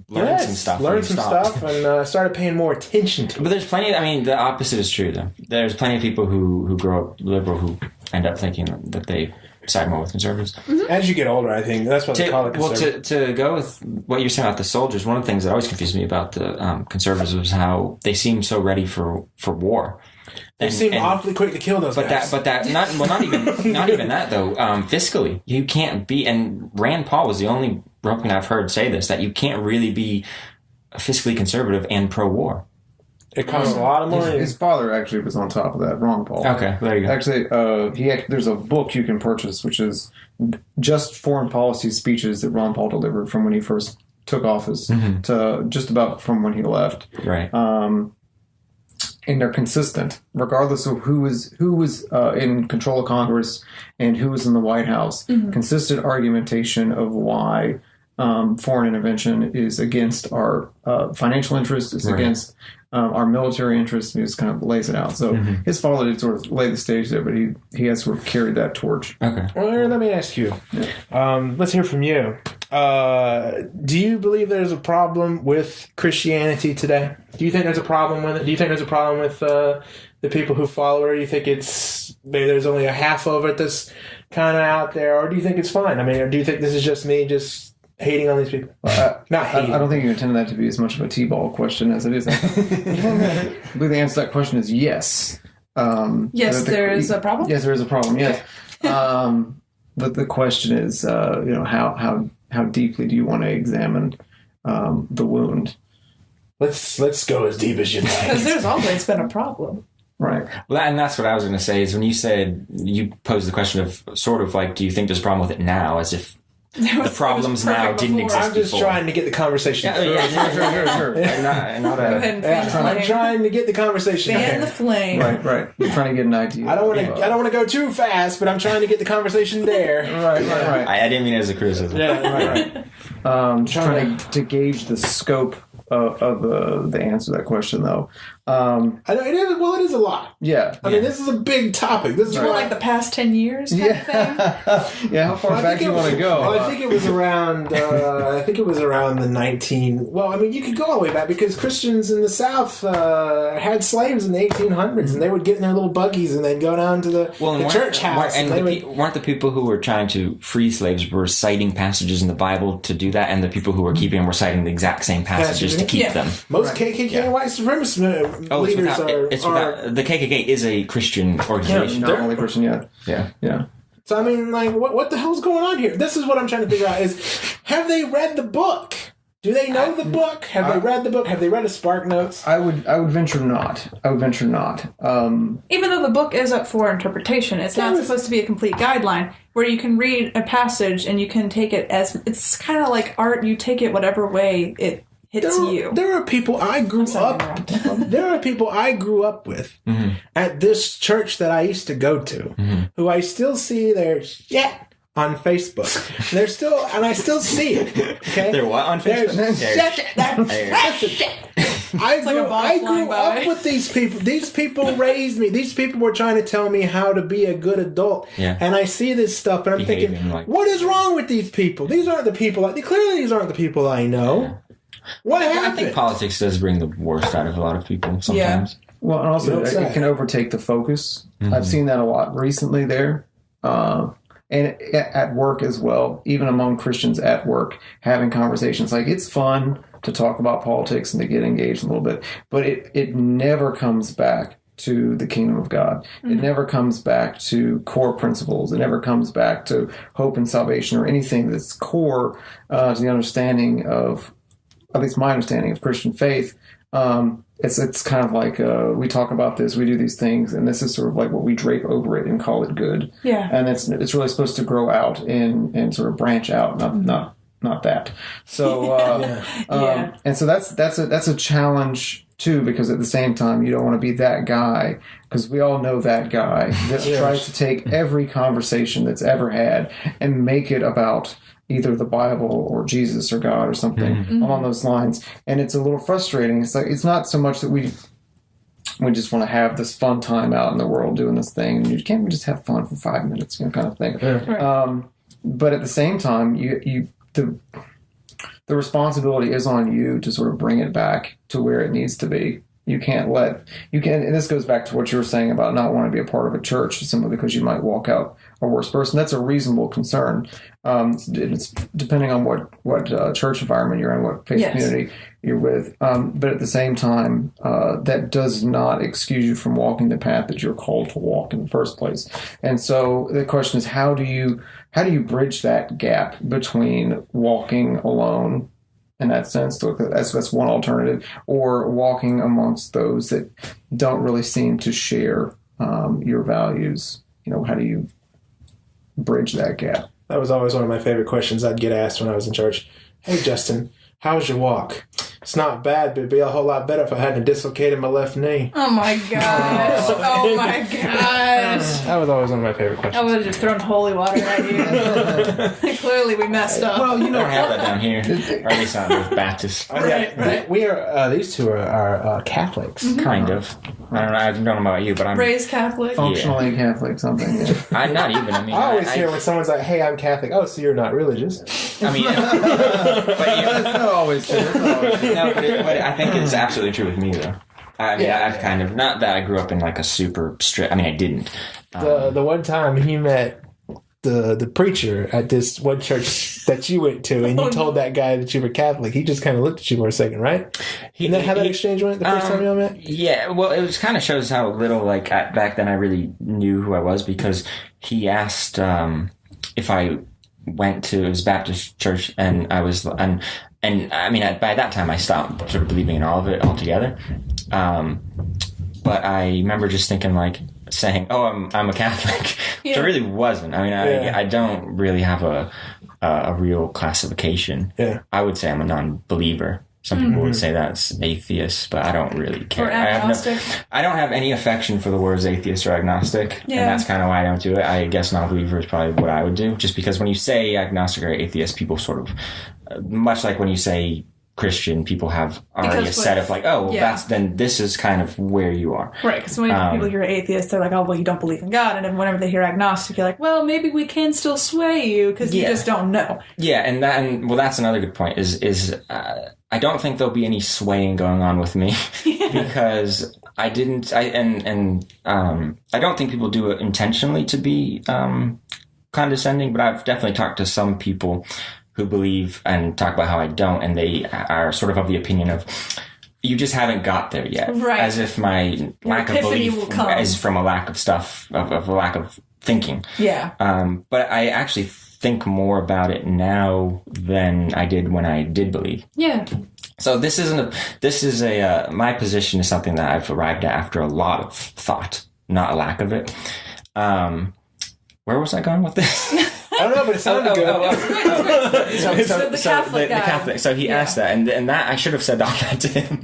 learned some stuff, learned you some stopped. stuff, and started paying more attention to it. But there's plenty. I mean, the opposite is true, though. There's plenty of people who grow up liberal who end up thinking that they side more with conservatives. As you get older, I think that's what they call it. Well, to go with what you're saying about the soldiers, one of the things that always confused me about the conservatives was how they seem so ready for war. They seem awfully quick to kill those guys. Not even that though. Fiscally, you can't be. And Rand Paul was the only Republican I've heard say this, that you can't really be fiscally conservative and pro-war. It costs a lot of money. His father actually was on top of that. Ron Paul. Okay, there you go. Actually, there's a book you can purchase, which is just foreign policy speeches that Ron Paul delivered from when he first took office to just about from when he left. Right. And they're consistent, regardless of who was in control of Congress and who was in the White House. Consistent argumentation of why foreign intervention is against our financial interests, it's against our military interests. He just kind of lays it out. So his father did sort of lay the stage there, but he has sort of carried that torch. Okay. Well, let me ask you. Let's hear from you. Do you believe there's a problem with Christianity today? Do you think there's a problem with it? Do you think there's a problem with the people who follow it? Or do you think maybe there's only a half of it that's kind of out there? Or do you think it's fine? I mean, or do you think this is just me just hating on these people? Not hating. I don't think you intended that to be as much of a T-ball question as it is. I believe the answer to that question is yes. Yes, there is a problem? Yes, there is a problem, yes. But the question is, how deeply do you want to examine the wound? Let's go as deep as you like. Because there's always been a problem. Right. Well, and that's what I was going to say is when you said, you posed the question of sort of like, do you think there's a problem with it now? As if the problems now didn't exist I'm just before. trying to get the conversation. Sure. Go ahead and fan the I'm flame. trying to get the conversation. Fan the flame. Right. You're trying to get an idea. I don't want to go too fast, but I'm trying to get the conversation there. Right. I didn't mean it as a criticism. Yeah, right. Trying to gauge the scope of the answer to that question, though. I know it is. Well, it is a lot. Yeah. I mean, this is a big topic. This is More like the past 10 years kind of thing? Yeah, how far back do you want to go? Well, I think it was around. I think it was around the 19. Well, I mean, you could go all the way back because Christians in the South had slaves in the 1800s, and they would get in their little buggies and they'd go down to the church house. Weren't the people who were trying to free slaves were citing passages in the Bible to do that, and the people who were keeping them were citing the exact same passages to keep them? Most KKK and white supremacist leaders the KKK is a Christian organization. Not only Christian yet. Yeah. So I mean, like, what the hell's going on here? This is what I'm trying to figure out: is have they read the book? Do they know the book? Have they read the book? Have they read a Spark Notes? I would venture not. Even though the book is up for interpretation, it's not supposed to be a complete guideline where you can read a passage and you can take it as it's kind of like art. You take it whatever way it hits you. There are people I grew up. There are people I grew up with at this church that I used to go to, who I still see their shit on Facebook. They're still, and I still see it. Okay, They're what on Facebook? I grew up with these people. These people raised me. These people were trying to tell me how to be a good adult. Yeah. And I see this stuff, and I'm thinking, what is wrong with these people? These aren't the people. Clearly, these aren't the people I know. Yeah. What happened? I think politics does bring the worst out of a lot of people sometimes. Yeah. Well, and also it can overtake the focus. I've seen that a lot recently there. And at work as well, even among Christians at work, having conversations. Like, it's fun to talk about politics and to get engaged a little bit, but it never comes back to the kingdom of God. It never comes back to core principles. It never comes back to hope and salvation or anything that's core to the understanding of, at least my understanding of Christian faith. It's kind of like we talk about this, we do these things, and this is sort of like what we drape over it and call it good. Yeah. And it's really supposed to grow out and sort of branch out, not that. So and so that's a challenge too, because at the same time you don't want to be that guy, because we all know that guy that tries to take every conversation that's ever had and make it about either the Bible or Jesus or God or something along those lines. And it's a little frustrating. It's like, it's not so much that we just want to have this fun time out in the world doing this thing. And can't we just have fun for 5 minutes, kind of thing. Yeah. Right. But at the same time, the responsibility is on you to sort of bring it back to where it needs to be. And this goes back to what you were saying about not wanting to be a part of a church simply because you might walk out a worse person. That's a reasonable concern. It's depending on what church environment you're in, what faith community you're with. But at the same time, that does not excuse you from walking the path that you're called to walk in the first place. And so the question is, how do you bridge that gap between walking alone in that sense. So that's one alternative. Or walking amongst those that don't really seem to share your values. How do you bridge that gap? That was always one of my favorite questions I'd get asked when I was in church. Hey, Justin, how's your walk? It's not bad, but it'd be a whole lot better if I hadn't dislocated my left knee. Oh my gosh. Oh my gosh. That was always one of my favorite I questions. would have just thrown holy water at you. Clearly we messed up. Well, I don't have that down here. Or at least not with Baptist. Right. We are. These two are Catholics. Kind of. I don't know about you, but I'm Raised Catholic. Functionally Catholic, something. Yeah. I'm not even. I mean, I always hear when someone's like, "Hey, I'm Catholic." Oh, so you're not religious? I mean, That's not always true. That's not always true. no, but I think it's absolutely true with me, though. I mean, Yeah. I've kind of, not that I grew up in like a super strict, I mean, I didn't. The one time he met the preacher at this one church that you went to, and you told that guy that you were Catholic, he just kind of looked at you for a second, right? Isn't that how that exchange went the first time y'all met? Yeah, well, it was kind of shows how little, like, back then I really knew who I was, because he asked if I went to, it was Baptist church, and I was, and I mean, by that time I stopped sort of believing in all of it altogether. But I remember just thinking, like, saying, "Oh, I'm a Catholic," which I really wasn't. I mean, I don't really have a real classification. Yeah. I would say I'm a non-believer. Some people would say that's atheist, but I don't really care. Or agnostic. I don't have any affection for the words atheist or agnostic, and that's kind of why I don't do it. I guess non-believer is probably what I would do, just because when you say agnostic or atheist, people sort of, much like when you say Christian, people have already a set of like, oh, well, then this is kind of where you are. Right, because when people hear atheist, they're like, oh, well, you don't believe in God. And then whenever they hear agnostic, you're like, well, maybe we can still sway you because you just don't know. Yeah, and that's another good point is I don't think there'll be any swaying going on with me because I don't think people do it intentionally to be condescending, but I've definitely talked to some people who believe and talk about how I don't, and they are sort of the opinion of, you just haven't got there yet. Right. As if my lack of belief is from a lack of stuff, of a lack of thinking. Yeah. But I actually think more about it now than I did when I did believe. Yeah. So my position is something that I've arrived at after a lot of thought, not a lack of it. Where was I going with this? I don't know, but it sounded good. The Catholic guy. The Catholic. So he asked that, and that I should have said all that to him,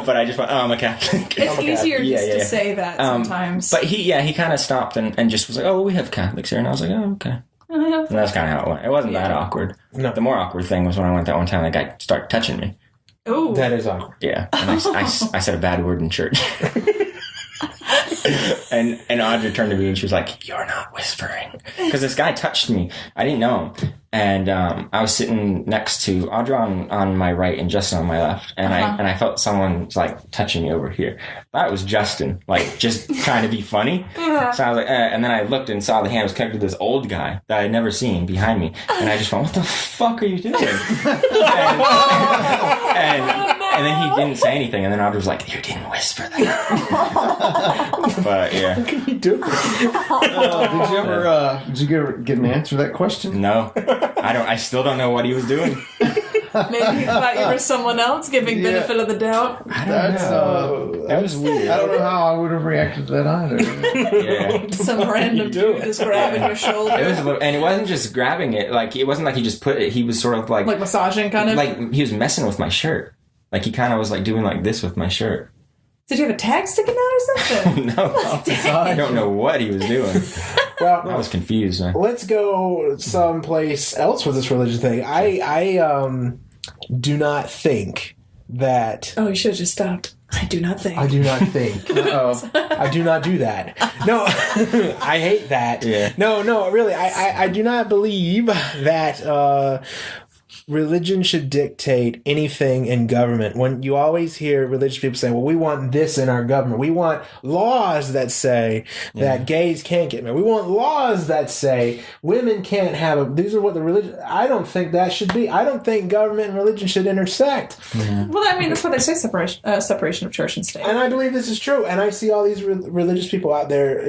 but I just went, oh, I'm a Catholic. It's easier just to say that sometimes. But he kind of stopped and just was like, oh, we have Catholics here, and I was like, oh, okay. And that's kind of how it went. It wasn't that awkward. No. The more awkward thing was when I went that one time, that guy started touching me. Oh, That is awkward. Yeah, and I said a bad word in church. and Audra turned to me and she was like, "You're not whispering," because this guy touched me. I didn't know him, and I was sitting next to Audra on my right and Justin on my left, and I felt someone like touching me over here. That was Justin, like just trying to be funny. So I was like, and then I looked and saw the hand was connected to this old guy that I'd never seen behind me, and I just went, "What the fuck are you doing?" and then he didn't say anything, and then Audra was like, "You didn't whisper that." But yeah. What can you do? Did you ever get an answer to that question? No, I still don't know what he was doing. maybe he thought you were someone else, giving benefit of the doubt. That was weird. I don't know how I would have reacted to that either. Yeah. Some random dude just grabbing your shoulder. It was, and it wasn't just grabbing it. Like, it wasn't like he just put it. He was sort of like massaging, kind of. Like he was messing with my shirt. Like he kind of was like doing like this with my shirt. Did you have a tag sticking out or something? No, I don't know what he was doing. Well, I was confused, man. Let's go someplace else with this religion thing. I do not think that. Oh, you should have just stopped. I do not think. I do not think. I do not do that. No, I hate that. Yeah. No, really, I do not believe that religion should dictate anything in government. When you always hear religious people saying, well, we want this in our government. We want laws that say that gays can't get married. We want laws that say women can't have these are what the religion. I don't think that should be. I don't think government and religion should intersect. Yeah. Well, I mean, that's what they say, separation of church and state. And I believe this is true. And I see all these religious people out there,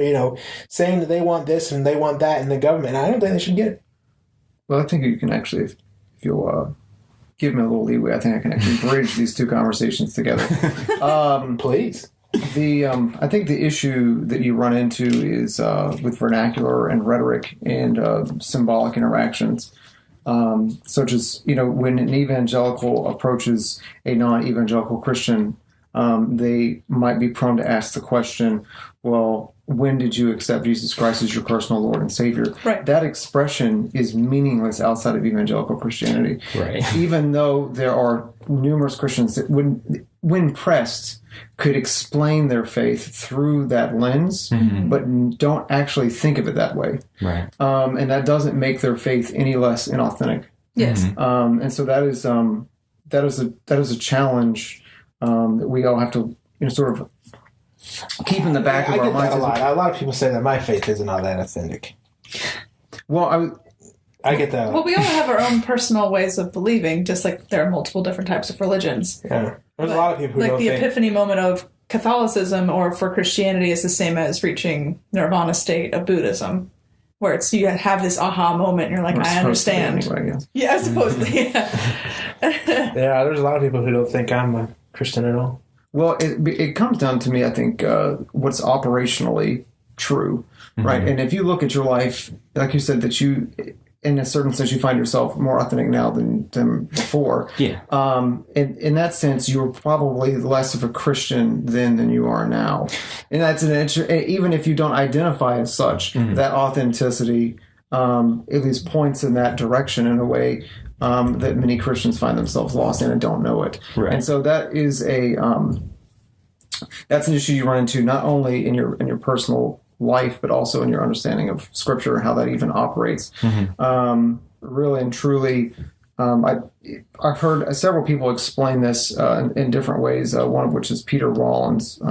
saying that they want this and they want that in the government. And I don't think they should get it. Well, I think you can actually, if you'll give me a little leeway, I think I can actually bridge these two conversations together. Please. I think the issue that you run into is with vernacular and rhetoric and symbolic interactions, such as, when an evangelical approaches a non-evangelical Christian, they might be prone to ask the question, well, when did you accept Jesus Christ as your personal Lord and Savior? Right. That expression is meaningless outside of evangelical Christianity. Right. Even though there are numerous Christians that, when pressed, could explain their faith through that lens, but don't actually think of it that way. Right. And that doesn't make their faith any less inauthentic. Yes. And so that is a challenge that we all have to sort of keep in the back of I our get minds. that a lot. A lot of people say that my faith isn't all that authentic. Well, I get that. Well, we all have our own personal ways of believing, just like there are multiple different types of religions. Yeah. There's a lot of people who like don't the think... epiphany moment of Catholicism or for Christianity is the same as reaching nirvana state of Buddhism, where it's you have this aha moment and you're like, I understand. Anyway, yes. Yeah, supposedly. Yeah. Yeah, there's a lot of people who don't think I'm a Christian at all. Well, it comes down to me, I think, what's operationally true, right? And if you look at your life, like you said, that you, in a certain sense, you find yourself more authentic now than before. Yeah. In that sense, you were probably less of a Christian then than you are now. And that's even if you don't identify as such, that authenticity at least points in that direction in a way that many Christians find themselves lost in and don't know it. Right. And so that is that's an issue you run into not only in your personal life, but also in your understanding of Scripture and how that even operates. Really and truly, I've heard several people explain this in different ways. One of which is Peter Rollins,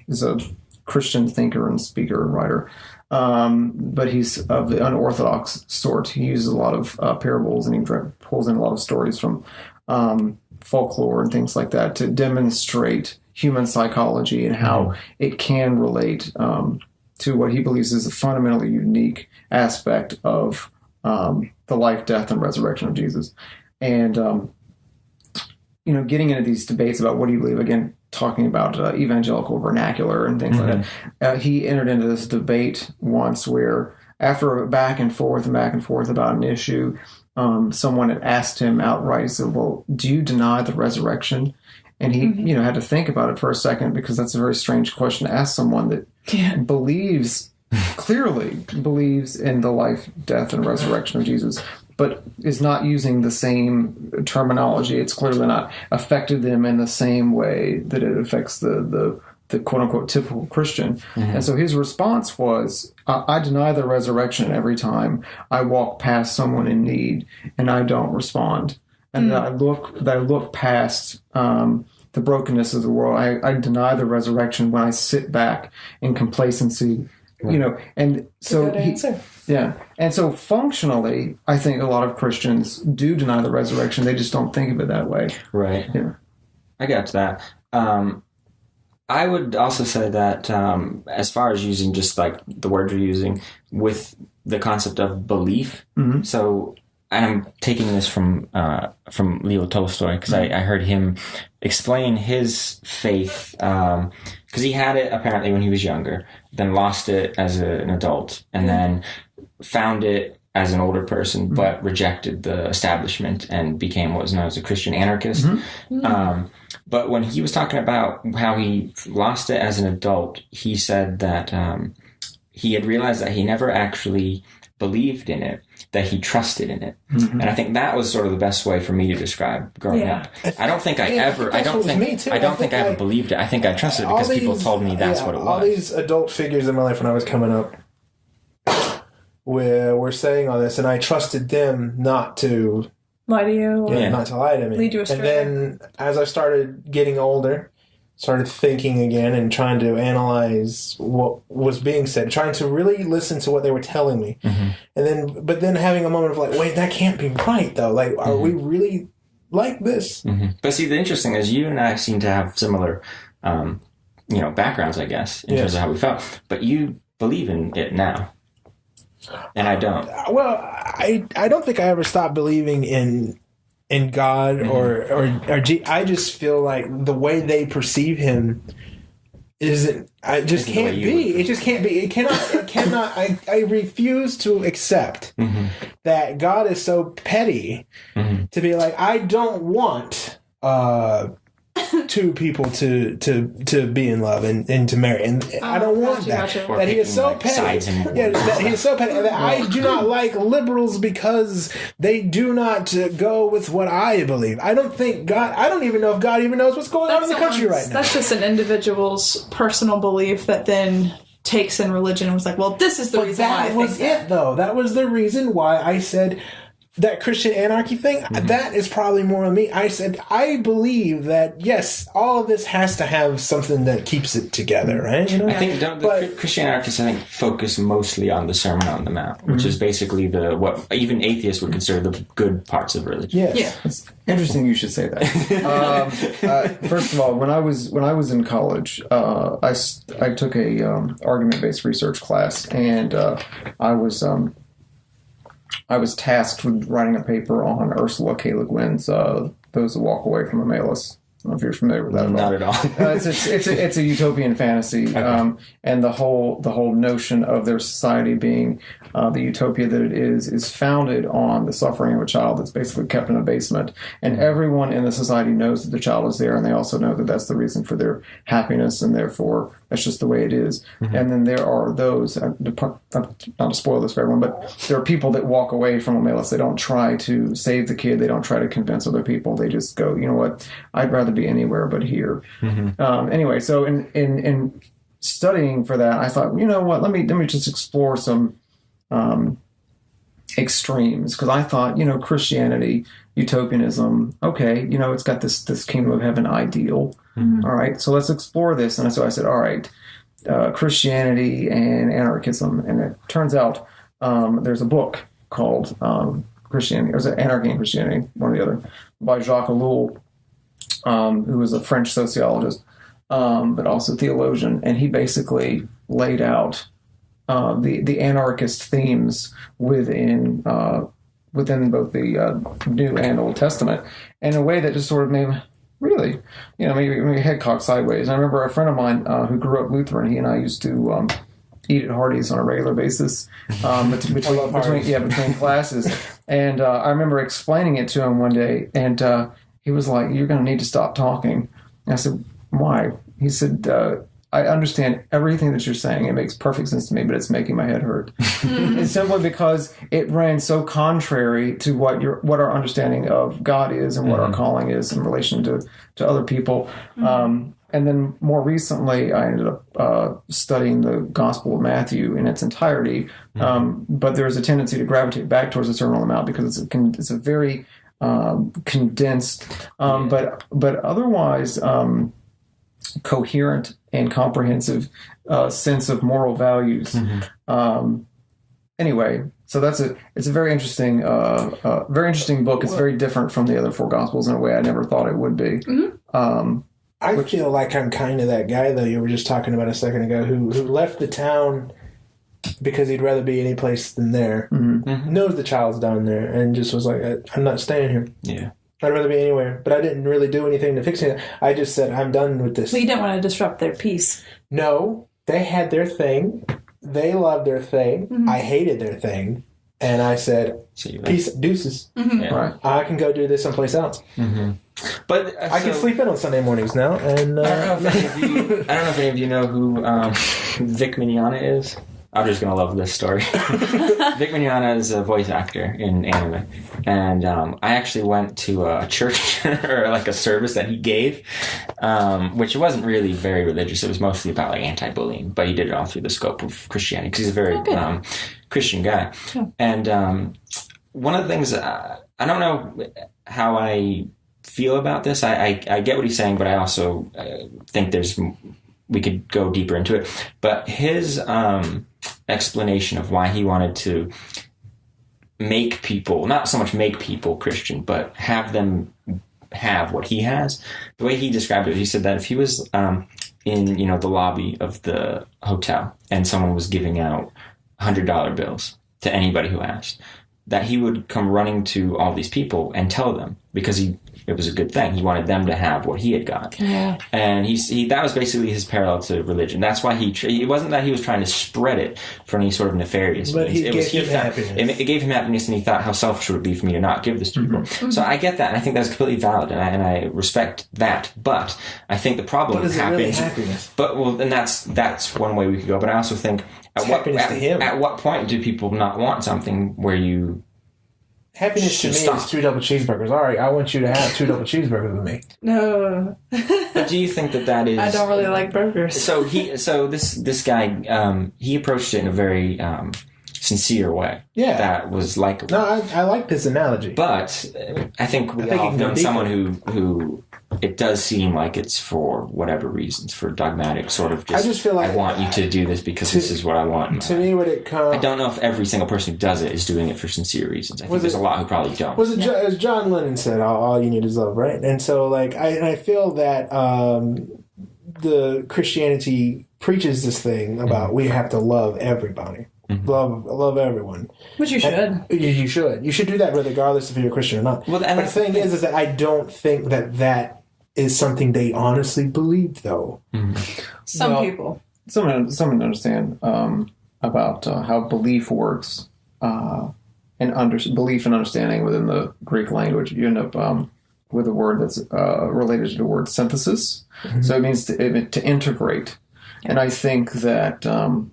is a Christian thinker and speaker and writer. But he's of the unorthodox sort. He uses a lot of parables, and he pulls in a lot of stories from folklore and things like that to demonstrate human psychology and how it can relate to what he believes is a fundamentally unique aspect of the life, death, and resurrection of Jesus. And, getting into these debates about what do you believe, again, talking about evangelical vernacular and things like that. He entered into this debate once where after a back and forth about an issue, someone had asked him outright, he said, well, do you deny the resurrection? And he, had to think about it for a second, because that's a very strange question to ask someone that clearly believes in the life, death, and resurrection of Jesus, but is not using the same terminology. It's clearly not affected them in the same way that it affects the quote-unquote typical Christian. And so his response was, I deny the resurrection every time I walk past someone in need and I don't respond. And that I look past the brokenness of the world. I deny the resurrection when I sit back in complacency. And so and so functionally, I think a lot of Christians do deny the resurrection. They just don't think of it that way. Right. Yeah. I got that. I would also say that as far as using just like the word you're using with the concept of belief. So, and I'm taking this from Leo Tolstoy, because I heard him explain his faith, because he had it apparently when he was younger, then lost it as an adult, and then found it as an older person, but rejected the establishment and became what was known as a Christian anarchist. But when he was talking about how he lost it as an adult, he said that he had realized that he never actually believed in it, that he trusted in it. And I think that was sort of the best way for me to describe growing up. I don't think I ever believed it. I think I trusted it because people told me that's what it was. All these adult figures in my life when I was coming up were saying all this, and I trusted them not to lie to you. Not to lie to me. Lead you astray. And then as I started getting older, started thinking again and trying to analyze what was being said, trying to really listen to what they were telling me. And then having a moment of like, wait, that can't be right though. Like, are we really like this? But see, the interesting is you and I seem to have similar, backgrounds, I guess, in terms of how we felt, but you believe in it now. And I don't. Well, I don't think I ever stopped believing in in God I just feel like the way they perceive him isn't. It just can't be. It just can't be. It cannot. I refuse to accept that God is so petty to be like, I don't want two people to be in love and to marry, and I don't want that. That he is so petty. That he is so petty. That I do not like liberals because they do not go with what I believe. I don't think God. I don't even know if God even knows what's going on in the country right now. That's just an individual's personal belief that then takes in religion and was like, well, this is the reason why I think that. That was it, though. That was the reason why I said that Christian anarchy thing, that is probably more of me. I said, I believe that, yes, all of this has to have something that keeps it together, right? You know? I think the Christian anarchists, I think, focus mostly on the Sermon on the Mount, which is basically what even atheists would consider the good parts of religion. Yes. Yeah. It's interesting you should say that. First of all, when I was in college, I took a argument-based research class, and I was tasked with writing a paper on Ursula K. Le Guin's Those That Walk Away from Emmaus. I don't know if you're familiar with that at all. Not at all. It's a utopian fantasy, okay. And the whole notion of their society being the utopia that it is founded on the suffering of a child that's basically kept in a basement, and everyone in the society knows that the child is there, and they also know that that's the reason for their happiness, and therefore that's just the way it is. And then there are those, not to spoil this for everyone, but there are people that walk away from Emmaus. They don't try to save the kid. They don't try to convince other people. They just go, you know what, I'd rather be anywhere but here. Anyway, so in studying for that, I thought, you know what, let me just explore some extremes, because I thought, Christianity, utopianism, okay, it's got this kingdom of heaven ideal. All right, so let's explore this. And so I said, all right, Christianity and anarchism. And it turns out there's a book called Christianity, or is it Anarchy and Christianity, one or the other, by Jacques Ellul, who was a French sociologist, but also theologian. And he basically laid out the anarchist themes within both the New and Old Testament in a way that just sort of made really, made your head cocked sideways. And I remember a friend of mine who grew up Lutheran, he and I used to eat at Hardee's on a regular basis between classes. And I remember explaining it to him one day, and he was like, "You're going to need to stop talking." And I said, "Why?" He said, I understand everything that you're saying. It makes perfect sense to me, but it's making my head hurt. It's simply because it ran so contrary to what our understanding of God is and what our calling is in relation to other people. And then more recently, I ended up studying the Gospel of Matthew in its entirety. But there's a tendency to gravitate back towards the Sermon on the Mount because it's a very condensed, but otherwise coherent and comprehensive sense of moral values. Anyway, so it's a very interesting book. It's very different from the other four Gospels in a way I never thought it would be. I feel like I'm kind of that guy, though, you were just talking about a second ago, who left the town because he'd rather be any place than there. Knows the child's down there, and just was like, I'm not staying here. Yeah. I'd rather be anywhere. But I didn't really do anything to fix it. I just said, I'm done with this. Well, you didn't want to disrupt their peace. No, they had their thing. They loved their thing. I hated their thing. And I said, peace, deuces. Yeah. Right. I can go do this someplace else. But I can sleep in on Sunday mornings now. And I don't know if any of you know who Vic Mignogna is. I'm just going to love this story. Vic Mignogna is a voice actor in anime. And I actually went to a church or like a service that he gave, which wasn't really very religious. It was mostly about like anti-bullying, but he did it all through the scope of Christianity because he's a very Christian guy. Yeah. And one of the things, I don't know how I feel about this. I get what he's saying, but I also think we could go deeper into it. But his explanation of why he wanted to make people, not so much make people Christian, but have them have what he has. The way he described it, he said that if he was in the lobby of the hotel and someone was giving out $100 bills to anybody who asked, that he would come running to all these people and tell them, because it was a good thing. He wanted them to have what he had got. Yeah. And he that was basically his parallel to religion. That's why it wasn't that he was trying to spread it for any sort of nefarious but means. it gave him happiness. It gave him happiness, and he thought how selfish it would be for me to not give this to people. Mm-hmm. So I get that, and I think that's completely valid, and I respect that. But I think the problem But is it happens. really happiness? But and that's one way we could go. But I also think at what point do people not want something where you Happiness to me is 2 double cheeseburgers. All right, I want you to have 2 double cheeseburgers with me. No. But do you think that is? I don't really like burgers. So this guy he approached it in a very sincere way. Yeah, that was likable. No, I like this analogy. But I think we all have known someone who it does seem like it's for whatever reasons, for dogmatic sort of. I just feel like I want you to do this because this is what I want. To me, when it comes, I don't know if every single person who does it is doing it for sincere reasons. I think there's a lot who probably don't. As John Lennon said, all you need is love, right? And so, like, I feel that the Christianity preaches this thing about we have to love everybody. Mm-hmm. Love everyone. Which you should. You should. You should do that regardless if you're a Christian or not. Well, but the thing is that I don't think that is something they honestly believe, though. Mm-hmm. Some people. Someone to understand about how belief works and belief and understanding within the Greek language. You end up with a word that's related to the word synthesis. Mm-hmm. So it means to integrate. And I think that,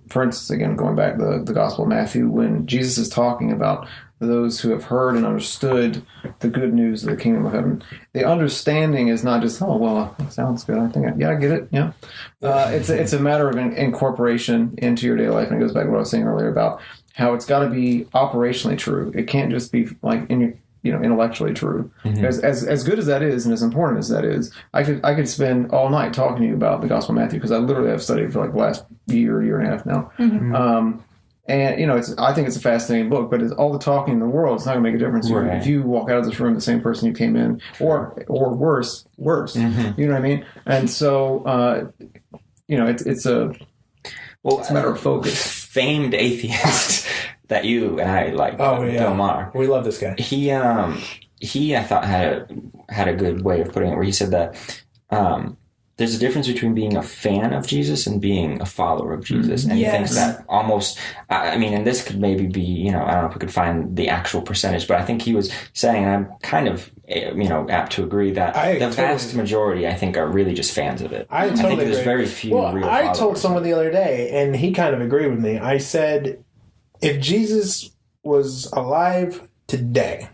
for instance, again, going back to the Gospel of Matthew, when Jesus is talking about those who have heard and understood the good news of the kingdom of heaven, the understanding is not just, oh, well, that sounds good. I get it. Yeah. It's a matter of incorporation into your daily life. And it goes back to what I was saying earlier about how it's got to be operationally true. It can't just be like intellectually true. Mm-hmm. As good as that is, and as important as that is, I could spend all night talking to you about the Gospel of Matthew because I literally have studied for like the last year and a half now. Mm-hmm. And I think it's a fascinating book, but it's all the talking in the world. It's not going to make a difference right. If you walk out of this room the same person you came in, or worse. Mm-hmm. You know what I mean? And so it's a matter of focus. Famed atheist that you and I like, Bill Maher. We love this guy. He I thought had a good way of putting it, where he said that there's a difference between being a fan of Jesus and being a follower of Jesus. And he thinks that almost, and this could maybe be, I don't know if we could find the actual percentage, but I think he was saying, and I'm kind of, apt to agree that vast majority, I think, are really just fans of it. I think there's very few real followers. I told someone the other day, and he kind of agreed with me. I said, if Jesus was alive today,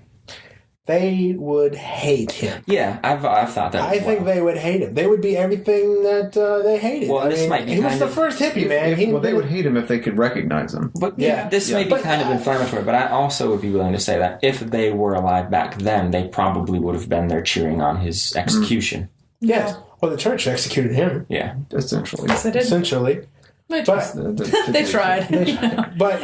they would hate him. Yeah, I've thought that. I think they would hate him. They would be everything that they hated. Well, might be he was the first hippie, man. They would hate him if they could recognize him. But this may be kind of inflammatory. But I also would be willing to say that if they were alive back then, they probably would have been there cheering on his execution. Yes. Well, the church executed him. Yeah, essentially. Yes, they did. Essentially. They tried. But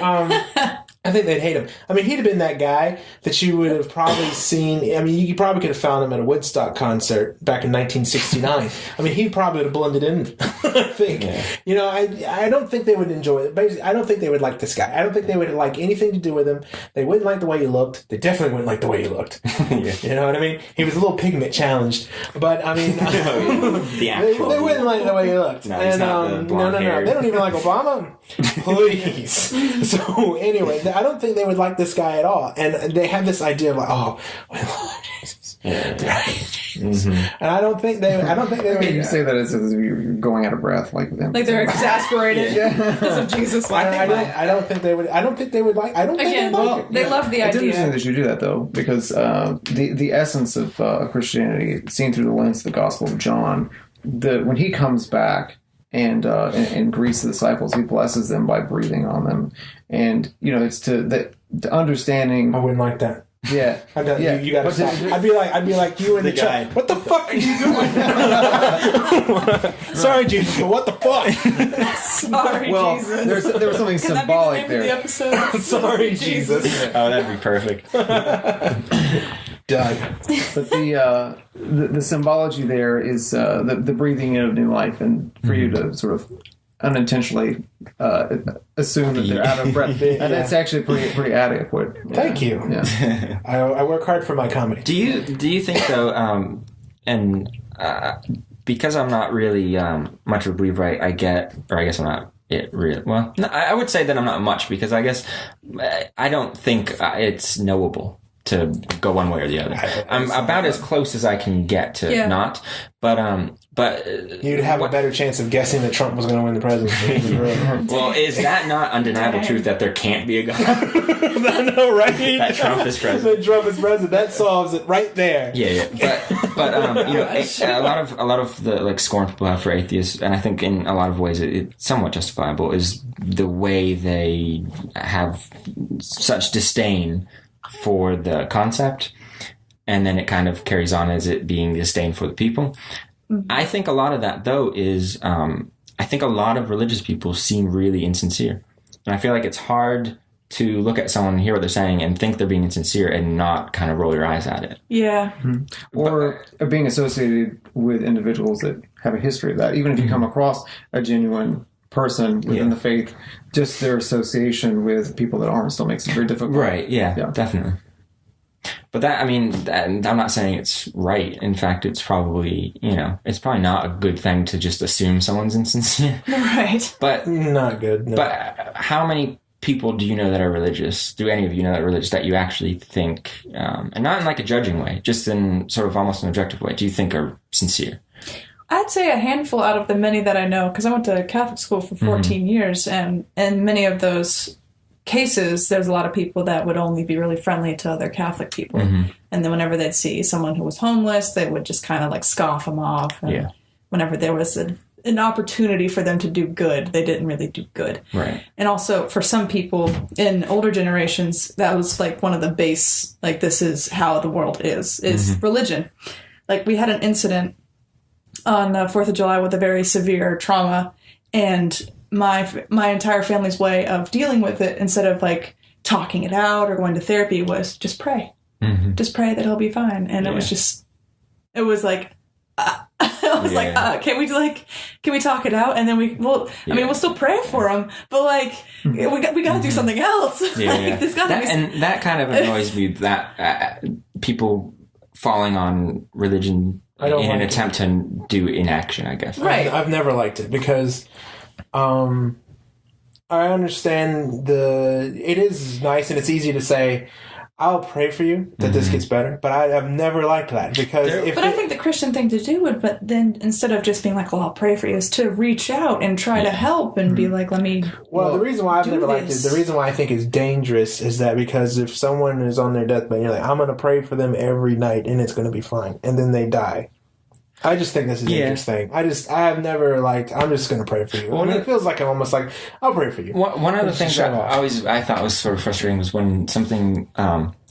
I think they'd hate him. He'd have been that guy that you would have probably seen. You probably could have found him at a Woodstock concert back in 1969. He probably would have blended in, I think. Yeah. I don't think they would enjoy it. Basically, I don't think they would like this guy. I don't think they would like anything to do with him. They wouldn't like the way he looked. They definitely wouldn't like the way he looked. Yeah. You know what I mean? He was a little pigment challenged. But, they wouldn't like the way he looked. No, he's not the blonde hair. They don't even like Obama. Please. So, anyway, I don't think they would like this guy at all. And they have this idea of like, oh, we love Jesus. Yeah. Mm-hmm. And I don't think they would. You say that as you're going out of breath, like them. Like they're exasperated because of Jesus. I don't think they would. I don't think they would like. I don't think they would like it. They love the idea. It's interesting that you do that though, because the essence of Christianity, seen through the lens of the Gospel of John, when he comes back and greets the disciples, he blesses them by breathing on them, and it's the understanding. I wouldn't like that. Yeah, you got to stop. I'd be like you in the guy. What the fuck are you doing? Sorry, Jesus, but what the fuck? Sorry, Jesus. There was something symbolic there. The episode? Sorry, Jesus. Oh, that'd be perfect. Done. But the symbology there is the breathing in of new life, and for you to sort of unintentionally assume that they're out of breath, and that's actually pretty adequate. Thank you. Yeah. I work hard for my comedy. Do you think though, because I'm not really much of a believer, I guess I'm not it really well. No, I would say that I'm not much because I guess I don't think it's knowable to go one way or the other. I'm about as close as I can get to not, but you'd have a better chance of guessing that Trump was going to win the presidency. Well, is that not undeniable truth that there can't be a God? I know, right? That Trump is president. That Trump is president. That solves it right there. Yeah. But a lot of the like scorn people have for atheists, and I think in a lot of ways it's somewhat justifiable, is the way they have such disdain for the concept, and then it kind of carries on as it being disdain for the people. Mm-hmm. I think a lot of that, though, is I think a lot of religious people seem really insincere. And I feel like it's hard to look at someone and hear what they're saying and think they're being insincere and not kind of roll your eyes at it. Yeah. Mm-hmm. Or being associated with individuals that have a history of that. Even if you come across a genuine person within the faith, just their association with people that aren't still makes it very difficult. Right, yeah. Definitely. But I'm not saying it's right. In fact, it's probably, it's probably not a good thing to just assume someone's insincere. Right. But not good. No. But how many people do you know that are religious? Do any of you know that are religious that you actually think, and not in like a judging way, just in sort of almost an objective way, do you think are sincere? I'd say a handful out of the many that I know, because I went to Catholic school for 14 years, and in many of those cases, there's a lot of people that would only be really friendly to other Catholic people. Mm-hmm. And then whenever they'd see someone who was homeless, they would just kind of like scoff them off. And whenever there was an opportunity for them to do good, they didn't really do good. Right. And also for some people in older generations, that was like one of the base, like this is how the world is religion. Like we had an incident on the 4th of July with a very severe trauma, and my entire family's way of dealing with it, instead of like talking it out or going to therapy, was just pray. Mm-hmm. Just pray that he'll be fine. And it was like, can we talk it out? And then we'll still pray for him, but like, we got to do something else. There's got to be and that kind of annoys me, that people falling on religion in an attempt to do inaction, I guess. Right. I've never liked it because I understand it is nice and it's easy to say, I'll pray for you that this gets better, but I've never liked that because I think the Christian thing to do would, but then instead of just being like, well, I'll pray for you, is to reach out and try to help and be like, let me. Well, the reason why I've never liked it, the reason why I think it's dangerous is that because if someone is on their deathbed, you're like, I'm going to pray for them every night and it's going to be fine, and then they die. I just think this is interesting. I'm just going to pray for you. Well, it feels like I'm almost like, I'll pray for you. One of the things that I thought was sort of frustrating was when something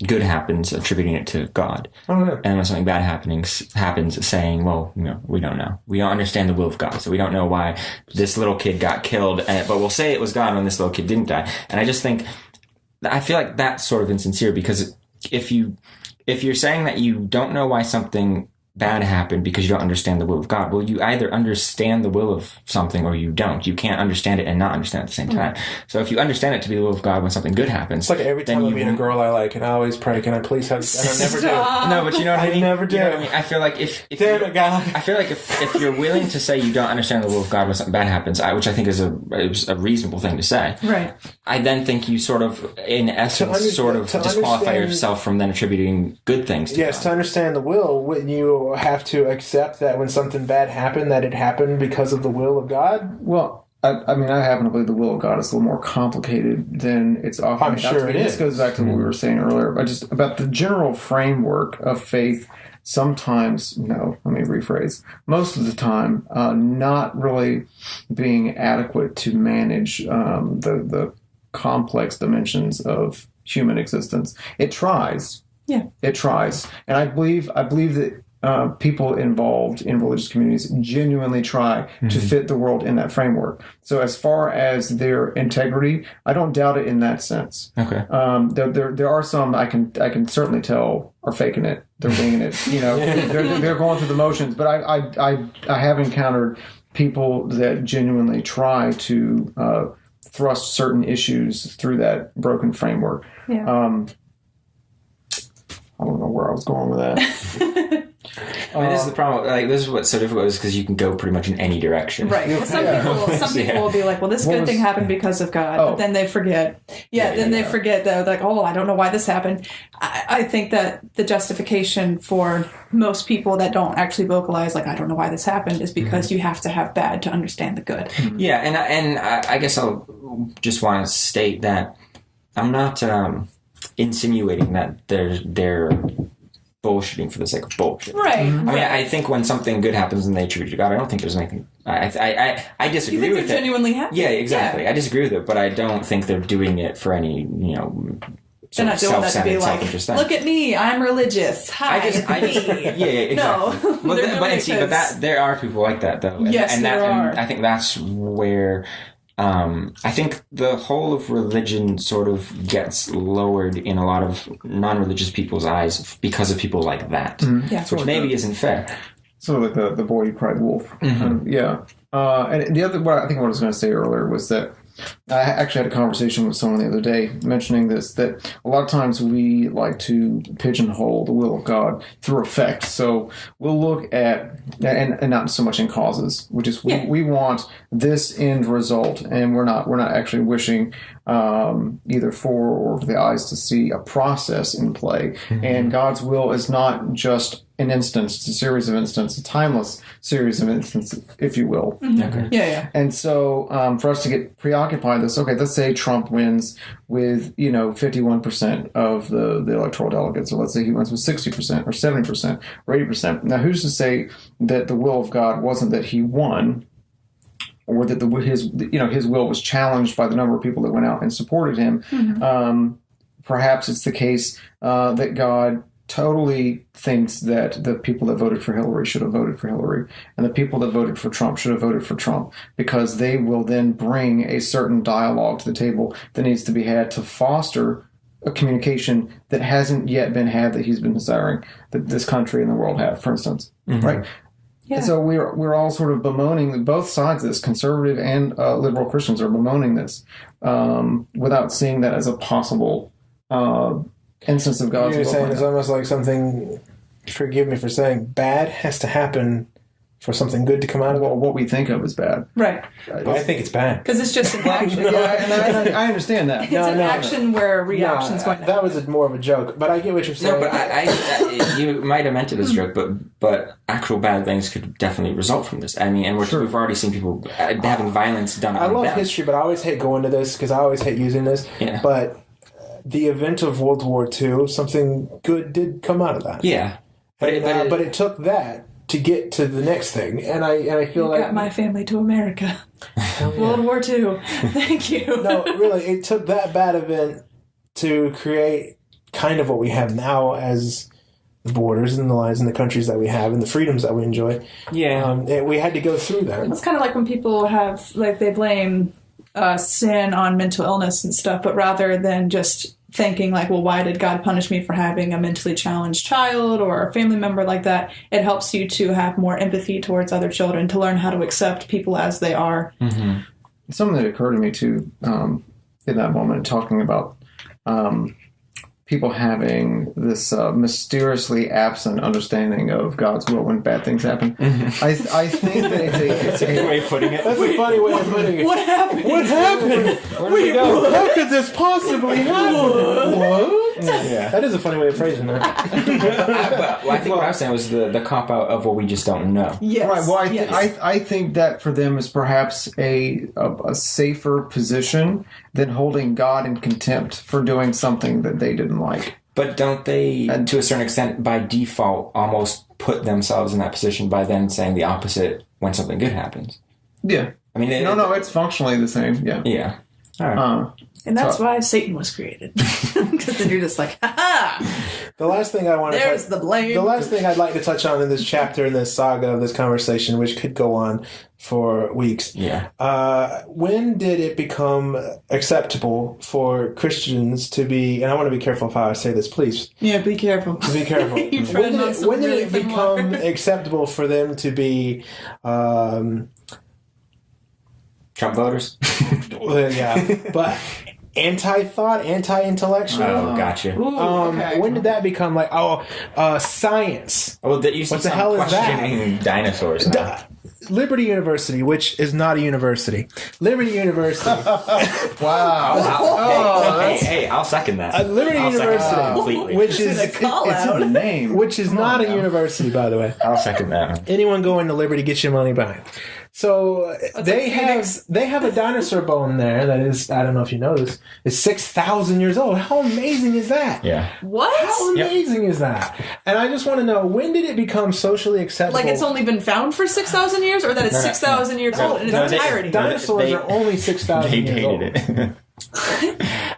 good happens, attributing it to God. Oh, yeah. And when something bad happens, saying, well, we don't know. We don't understand the will of God, so we don't know why this little kid got killed, but we'll say it was God when this little kid didn't die. And I feel like that's sort of insincere, because if you're saying that you don't know why something bad happened because you don't understand the will of God. Well, you either understand the will of something or you don't. You can't understand it and not understand it at the same time. So if you understand it to be the will of God when something good happens, it's like every time I meet a girl I like, and I always pray, can I please have? And I never do. No, but you know what I mean. Never do. You know what I mean? I feel like if you're willing to say you don't understand the will of God when something bad happens, which I think is a reasonable thing to say, right? I then think you sort of, in essence, disqualify yourself from then attributing good things to God. To understand the will, wouldn't you have to accept that when something bad happened, that it happened because of the will of God? Well, I happen to believe the will of God is a little more complicated than it's often. I'm sure it is. This goes back to what we were saying earlier, but just about the general framework of faith. Sometimes, let me rephrase. Most of the time, not really being adequate to manage the complex dimensions of human existence. It tries. Yeah. It tries. And I believe that people involved in religious communities genuinely try to fit the world in that framework. So as far as their integrity, I don't doubt it in that sense. Okay. There are some I can certainly tell are faking it. They're winging it. They're going through the motions. But I have encountered people that genuinely try to thrust certain issues through that broken framework. Yeah. I don't know where I was going with that. I mean, this is the problem. Like, this is what's so difficult is because you can go pretty much in any direction. Right. Some people will be like, well, this good thing happened because of God. But then they forget. They forget that, like, oh, I don't know why this happened. I think that the justification for most people that don't actually vocalize, like, I don't know why this happened, is because you have to have bad to understand the good. Yeah, and I guess I'll just want to state that I'm not insinuating that they're bullshitting for the sake of bullshit. Right. I mean, I think when something good happens and they attribute it to God, I don't think there's anything. I disagree you think with they're it. Genuinely happy? Yeah, exactly. Yeah. I disagree with it, but I don't think they're doing it for any, They're not doing that to be like, look at me, I'm religious. Hi, it's me. Yeah, exactly. No. But there are people like that, though. Yes, there are. And I think that's where I think the whole of religion sort of gets lowered in a lot of non-religious people's eyes because of people like that, which maybe isn't fair. Sort of like the boy who cried wolf. Yeah. And the other, what I was going to say earlier was that I actually had a conversation with someone the other day mentioning this, that a lot of times we like to pigeonhole the will of God through effect. So we'll look at, and not so much in causes, which is we want this end result, and we're not actually wishing either for or for the eyes to see a process in play. And God's will is not just an instance, it's a series of instances, a timeless series of instances, if you will. Okay. Yeah. And so for us to get preoccupied with this, okay, let's say Trump wins with 51% of the electoral delegates, or let's say he wins with 60% or 70% or 80%. Now, who's to say that the will of God wasn't that he won, or that his will was challenged by the number of people that went out and supported him? Perhaps it's the case that God totally thinks that the people that voted for Hillary should have voted for Hillary, and the people that voted for Trump should have voted for Trump, because they will then bring a certain dialogue to the table that needs to be had to foster a communication that hasn't yet been had, that he's been desiring that this country and the world have, for instance. Right? Yeah. And so we're all sort of bemoaning both sides of this. Conservative and liberal Christians are bemoaning this without seeing that as a possible instance of God's will. You're saying it's almost like something, forgive me for saying, bad has to happen for something good to come out of it. Well, what we think of as bad. Right. I think it's bad. Because it's just an action. And I understand that. It's an action where a reaction's going to happen. That was more of a joke, but I get what you're saying. No, but you might have meant it as a joke, but actual bad things could definitely result from this. I mean, and we've already seen people having violence done on them. I love history, but I always hate going to this because I always hate using this. Yeah. But the event of World War II, something good did come out of that. Yeah. But it took that to get to the next thing, and I feel like got my family to America. World War II. Thank you. No, really, it took that bad event to create kind of what we have now as the borders and the lives and the countries that we have and the freedoms that we enjoy. Yeah, we had to go through that. It's kind of like when people have they blame sin on mental illness and stuff, but rather than just thinking like, well, why did God punish me for having a mentally challenged child or a family member like that? It helps you to have more empathy towards other children, to learn how to accept people as they are. Mm-hmm. Something that occurred to me too in that moment, talking about people having this mysteriously absent understanding of God's will when bad things happen. Mm-hmm. I think that it's a good way of putting it. That's a funny way of putting it. What happened? What happened? Where did we go? How could this possibly happen? What? Yeah, that is a funny way of phrasing that. I think what I was saying was the cop out of what we just don't know. Yes. Right. Well, I think that for them is perhaps a safer position than holding God in contempt for doing something that they didn't like. But don't they, to a certain extent, by default, almost put themselves in that position by then saying the opposite when something good happens? Yeah. I mean, it's functionally the same. Yeah. Yeah. All right. And that's why Satan was created. Because then you're just like, ha-ha! The last thing I want to There's the blame. The last thing I'd like to touch on in this chapter, in this saga of this conversation, which could go on for weeks. Yeah. When did it become acceptable for Christians to be, and I want to be careful of how I say this, please. Yeah, be careful. Be careful. When did it become acceptable for them to be Trump voters. Yeah, but anti-thought, anti-intellectual. Oh, gotcha. Ooh, okay. When did that become like science? Well, that you see What the some hell is that? questioning dinosaurs. Now. Liberty University, which is not a university. Liberty University. Wow. Hey, I'll second that. Liberty I'll second that University, completely. which is It's a call It's in out. the name. which is Come not on a now. university, by the way. I'll second that one. Anyone going to Liberty, get your money back. So they like have Phoenix. they have a dinosaur bone there that is, I don't know if you know this, is 6,000 years old. How amazing is that? Yeah. What? How amazing is that? And I just want to know, when did it become socially acceptable? Like it's only been found for 6,000 years, or that it's No, no, 6,000 years no. old in No, its they- entirety? Dinosaurs They- are only 6,000 They years old. dated it.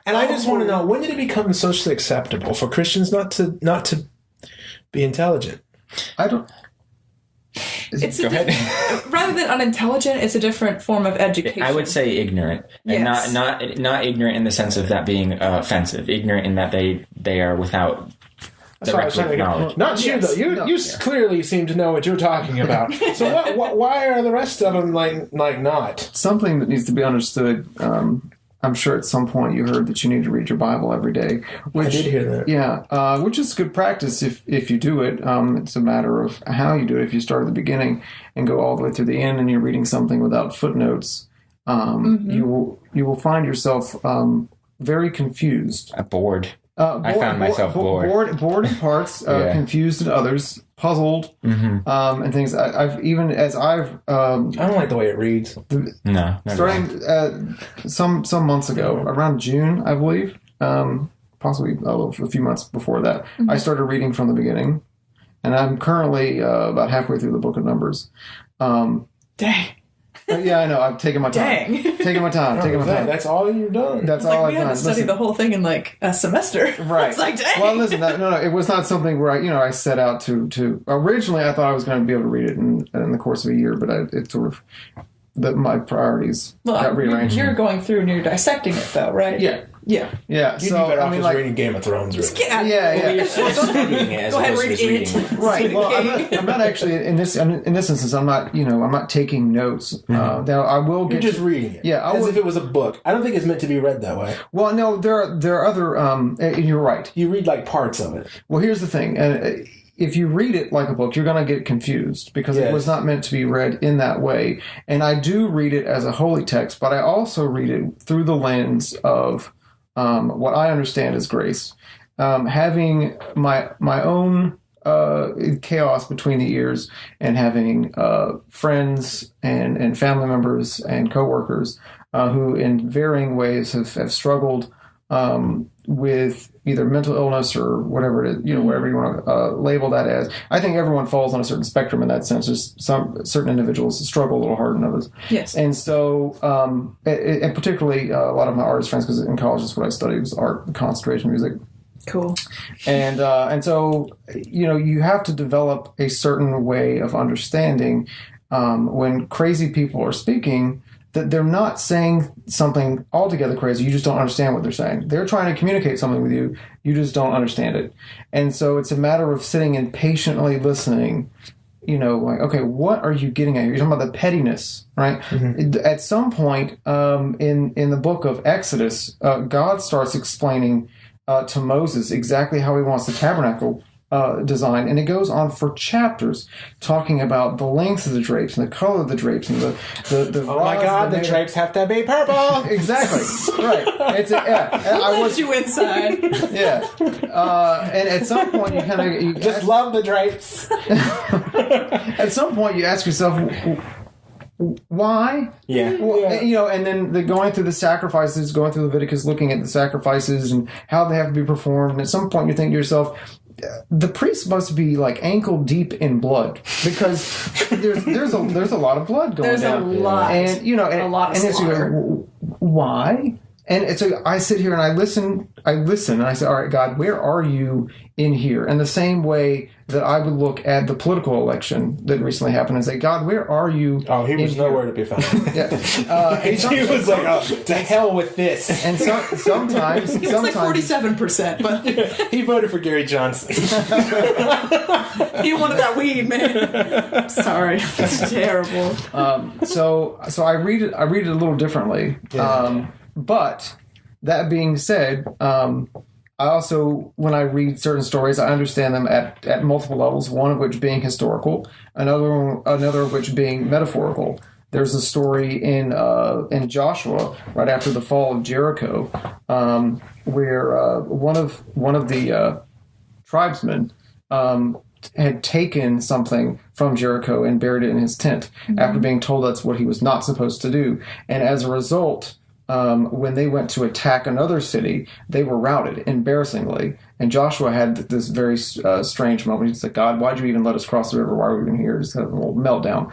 And I just want to know, when did it become socially acceptable for Christians not to be intelligent? I don't. It's Go ahead. rather than unintelligent, it's a different form of education. I would say ignorant, and Yes. not ignorant in the sense of that being offensive. Ignorant in that they are without That's what I was trying to knowledge. get. Not you, Yes. though. You clearly seem to know what you're talking about. So why are the rest of them like not? Something that needs to be understood. I'm sure at some point you heard that you need to read your Bible every day. Which, I did hear that. Yeah, which is good practice if you do it. It's a matter of how you do it. If you start at the beginning and go all the way through the end, and you're reading something without footnotes, you will find yourself very confused. Bored. I found myself bored. Bored in parts, Yeah. confused in others, puzzled, and things. I've I don't like the way it reads. No. starting some months ago, around June, I believe, possibly a few months before that, I started reading from the beginning, and I'm currently about halfway through the Book of Numbers. Dang. Yeah, I know. I've taken my time. Dang. Taking my time. Taking my time. That's all you've done. That's It's like all we I've had done. to study Listen. the whole thing in like a semester. Right. It's like, dang. Well, listen. No. It was not something where I set out to. Originally, I thought I was going to be able to read it in the course of a year, but it sort of my priorities got rearranged. You're going through and you're dissecting it, though, right? Yeah. Yeah. Yeah. You'd be So better I off mean, just like, reading Game of Thrones. Really. Yeah. yeah. You're studying it as Go ahead, opposed to read just it. reading. Right. Well, Okay. I'm not actually in this instance. I'm not taking notes. Now I will You're get. just reading it. Yeah, I as would- if it was a book. I don't think it's meant to be read that way. Well, no, there are other. And you're right. You read like parts of it. Well, here's the thing. If you read it like a book, you're going to get confused because it Yes. was not meant to be read in that way. And I do read it as a holy text, but I also read it through the lens of what I understand as grace. Having my own chaos between the ears, and having friends and family members and coworkers who, in varying ways, have struggled with either mental illness or whatever it is, whatever you want to label that as. I think everyone falls on a certain spectrum in that sense. Just some certain individuals struggle a little harder than others. Yes. And so, and particularly a lot of my artist friends, because in college that's what I studied, was art, concentration, music. Cool. And so, you have to develop a certain way of understanding when crazy people are speaking, that they're not saying something altogether crazy. You just don't understand what they're saying. They're trying to communicate something with you. You just don't understand it. And so it's a matter of sitting and patiently listening, like, okay, what are you getting at? You're talking about the pettiness, right? At some point in the book of Exodus, God starts explaining to Moses exactly how he wants the tabernacle design, and it goes on for chapters talking about the length of the drapes and the color of the drapes and the Oh my rods God, that the made- drapes have to be purple. Exactly. Right. I Put was you inside. yeah. And at some point you kind of Just love the drapes. at some point you ask yourself why. Yeah. Well, and then going through the sacrifices, going through Leviticus, looking at the sacrifices and how they have to be performed. And at some point, you think to yourself, the priest must be like ankle deep in blood because there's a lot of blood going There's down. a lot. And a lot of and it's slaughter. why? And so I sit here and I listen, and I say, all right, God, where are you in here? In the same way that I would look at the political election that recently happened and say, God, where are you? Oh, he was nowhere to be found. He was like, oh, to hell with this. And sometimes... He was like 47%, but... He voted for Gary Johnson. He wanted that weed, man. Sorry. It's terrible. So I read it a little differently. Yeah. But that being said, I also, when I read certain stories, I understand them at multiple levels. One of which being historical, another of which being metaphorical. There's a story in Joshua right after the fall of Jericho, where one of the tribesmen had taken something from Jericho and buried it in his tent after being told that's what he was not supposed to do, and as a result. When they went to attack another city, they were routed embarrassingly. And Joshua had this very strange moment. He's like, God, why'd you even let us cross the river? Why are we even here? Just had a little meltdown.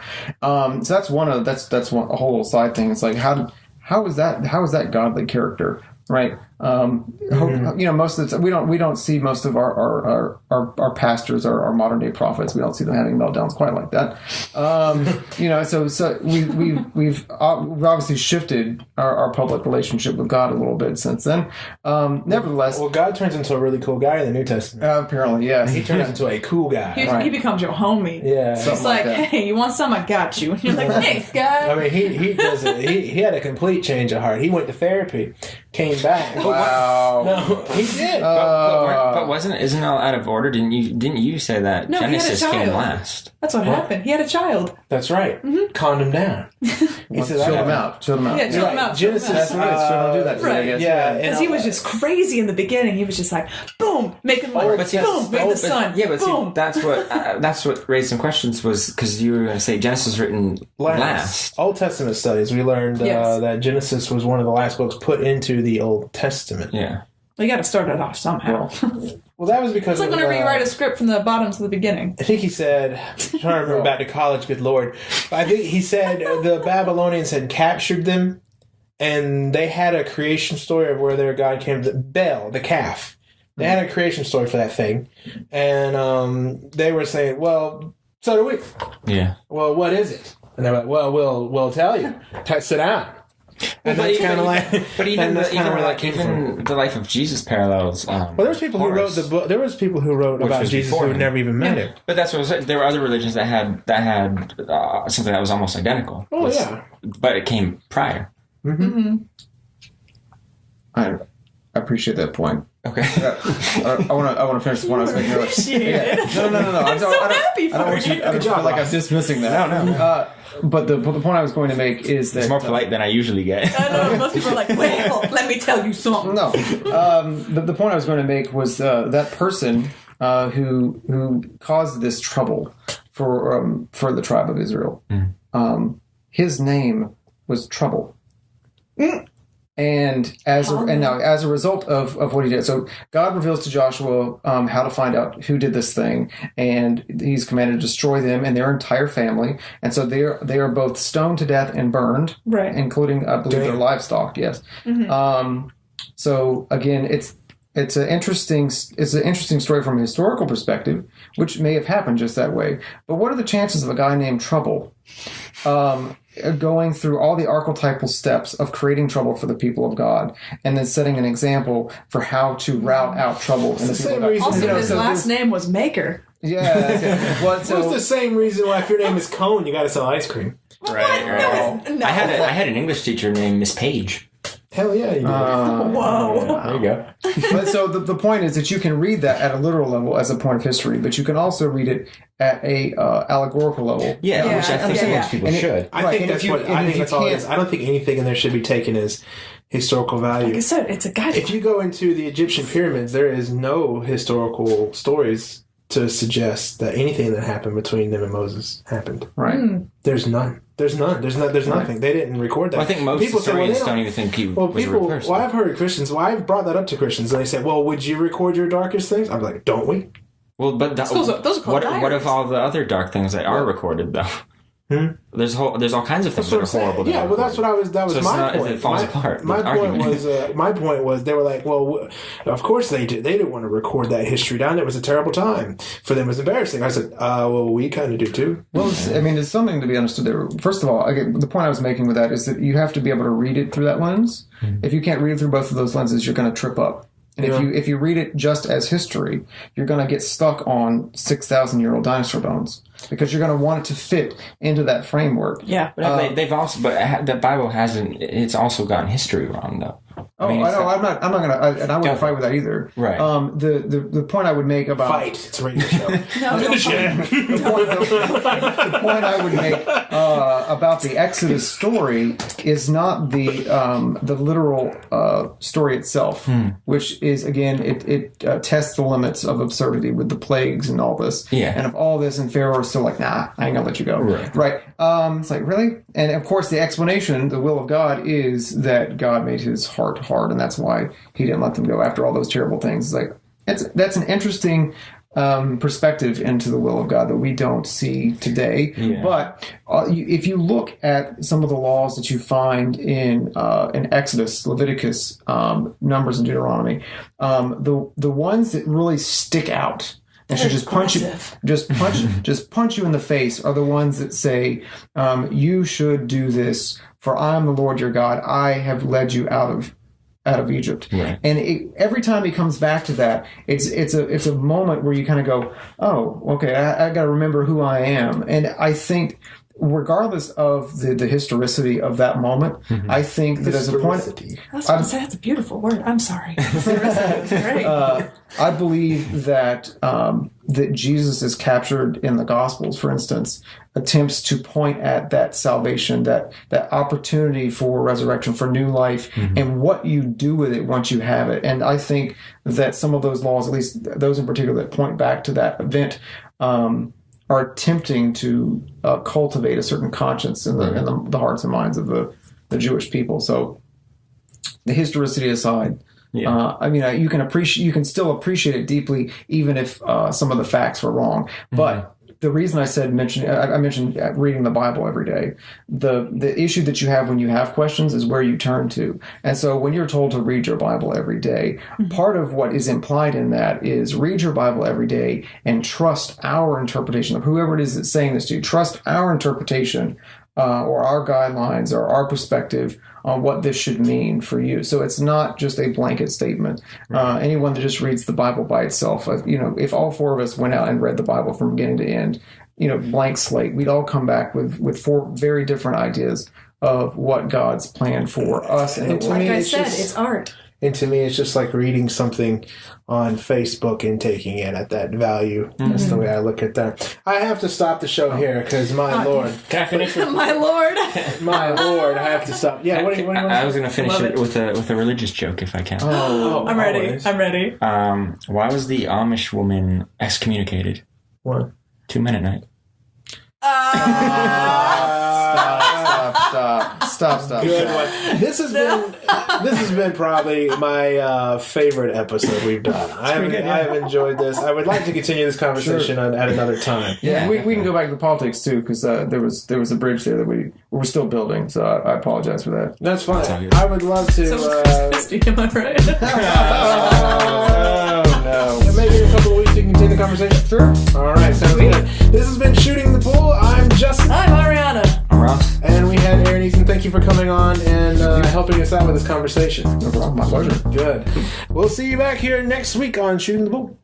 So that's a whole little side thing. It's like, how is that godly character? Right. Most of the time we don't see most of our pastors, our modern day prophets. We don't see them having meltdowns quite like that. So we've obviously shifted our public relationship with God a little bit since then. Nevertheless, well, God turns into a really cool guy in the New Testament. Apparently, yes, he turns into a cool guy. He becomes your homie. Yeah, it's like, hey, you want some? I got you. And you're like, thanks, God. I mean, he does it. He had a complete change of heart. He went to therapy, came back. Wow. No, he did. But isn't all out of order? Didn't you say that Genesis came last? That's what happened. He had a child. That's right. Mm-hmm. Calmed him down. He said, chill him out. Yeah, chill him out. Genesis. That's what it is. Children do that. Right. Yeah. Because he was just crazy in the beginning. He was just like, boom, make him boom, make the sun. Yeah, but boom. see, that's what raised some questions was because you were going to say Genesis written last. Old Testament studies, we learned that Genesis was one of the last books put into the Old Testament. Yeah. Well, you got to start it off somehow. Well, that was because it's like whenever you write a script from the bottom to the beginning. I think he said, I'm trying to remember back to college, good Lord. But I think he said the Babylonians had captured them, and they had a creation story of where their god came, Bel, the calf. They had a creation story for that thing, and they were saying, well, so do we. Yeah. Well, what is it? And they were like, well, we'll tell you. Sit down. And that's kind of like, but even the life of Jesus parallels. Well, there was people who wrote the book. There was people who wrote about Jesus who had never even met him. But that's what I was saying. There were other religions that had something that was almost identical. Oh yeah, but it came prior. Mm-hmm. I appreciate that point. Okay. I want to finish the point I was making earlier. No. I'm so happy for you. I don't feel like I was dismissing that. No. But the point I was going to make is that it's more polite than I usually get. I know most people are like, well, let me tell you something. No. The point I was going to make was that person who caused this trouble for the tribe of Israel. His name was Trouble. And as a result of what he did, so God reveals to Joshua how to find out who did this thing, and he's commanded to destroy them and their entire family. And so they are both stoned to death and burned, right? Including, I believe, their livestock. Yes. Mm-hmm. So again, it's an interesting story from a historical perspective, which may have happened just that way. But what are the chances of a guy named Trouble going through all the archetypal steps of creating trouble for the people of God, and then setting an example for how to rout out trouble in the people of God? Also, his last name was Maker. Yeah. Well, it's the same reason why if your name is Cone, you got to sell ice cream. Right. No. I had an English teacher named Miss Page. Hell yeah, you do. Whoa. There you go. But so the point is that you can read that at a literal level as a point of history, but you can also read it at a allegorical level. Yeah, which I think most people should. I think that's all it is. I don't think anything in there should be taken as historical value. Like I said, it's a guide. If you go into the Egyptian pyramids, there is no historical stories to suggest that anything that happened between them and Moses happened. Right. There's none. There's nothing. They didn't record that. Well, I think most historians don't even think he was a real person. Well, I've heard Christians. Well, I've brought that up to Christians, and they say, "Well, would you record your darkest things?" I'm like, "Don't we?" Well, but those are called what if all the other dark things that are recorded though? There's all kinds of things that are horrible. Yeah, well, that's what I was. That was So it's my not- point. it falls apart, My the point argument. was. My point was. They were like, well, of course they did. They didn't want to record that history down. It was a terrible time for them. It was embarrassing. I said, well, we kind of do too. Well, there's something to be understood there. First of all, the point I was making with that is that you have to be able to read it through that lens. If you can't read it through both of those lenses, you're going to trip up. And if you read it just as history, you're going to get stuck on 6,000-year-old dinosaur bones because you're going to want it to fit into that framework. Yeah. But they've also, but the Bible hasn't. It's also gotten history wrong, though. I know. I'm not going to, and I wouldn't fight with that either. Right. The point I would make about Fight. It's a radio show. the point I would make about the Exodus story is not the literal story itself, which is again it tests the limits of absurdity with the plagues and all this. Yeah. And of all this, and Pharaoh is still like, nah, I ain't gonna let you go. Right. It's like, really? And of course, the explanation, the will of God, is that God made his heart hard, and that's why he didn't let them go after all those terrible things. Like that's an interesting perspective into the will of God that we don't see today. Yeah. But if you look at some of the laws that you find in Exodus, Leviticus, Numbers, and Deuteronomy, the ones that really stick out and should just punch you in the face are the ones that say, you should do this, for I am the Lord your God. I have led you out of Egypt. Right. And every time he comes back to that, it's a moment where you kind of go, oh, okay, I got to remember who I am. And I think, regardless of the historicity of that moment, I think that as a point, That's a beautiful word. I'm sorry. That's great. I believe that that Jesus is captured in the Gospels, for instance, attempts to point at that salvation, that opportunity for resurrection, for new life, and what you do with it once you have it. And I think that some of those laws, at least those in particular that point back to that event, are attempting to cultivate a certain conscience in the hearts and minds of the Jewish people. So, the historicity aside, you can still appreciate it deeply, even if some of the facts were wrong. But the reason I mentioned reading the Bible every day. The issue that you have when you have questions is where you turn to. And so when you're told to read your Bible every day, part of what is implied in that is read your Bible every day and trust our interpretation of whoever it is that's saying this to you. Trust our interpretation or our guidelines or our perspective on what this should mean for you. So it's not just a blanket statement. Anyone that just reads the Bible by itself, if all four of us went out and read the Bible from beginning to end, blank slate, we'd all come back with four very different ideas of what God's plan for us. And like I said, it's art. And to me, it's just like reading something on Facebook and taking it at that value. That's the way I look at that. I have to stop the show here because, my Lord. Can I finish with My Lord. My Lord, I have to stop. Yeah, what do you want I was going to finish Love it it. with a religious joke, if I can. I'm ready. always. I'm ready. Why was the Amish woman excommunicated? What? 2 Minute Night. Stop. Good one. This has been probably my favorite episode we've done. I have enjoyed this. I would like to continue this conversation at another time. Yeah, we can go back to the politics too, because there was a bridge there that we're still building. So I apologize for that. That's fine. all good. I would love to. Christy, am I right? Oh no. Maybe in a couple of weeks you can continue the conversation. Sure. All right, sounds good. This has been Shooting the Pool. I'm Justin. I'm Ariana. I'm Ross. And we had Aaron Easton. Thank you for coming on and helping us out with this conversation. No problem. My pleasure. Good. We'll see you back here next week on Shooting the Pool.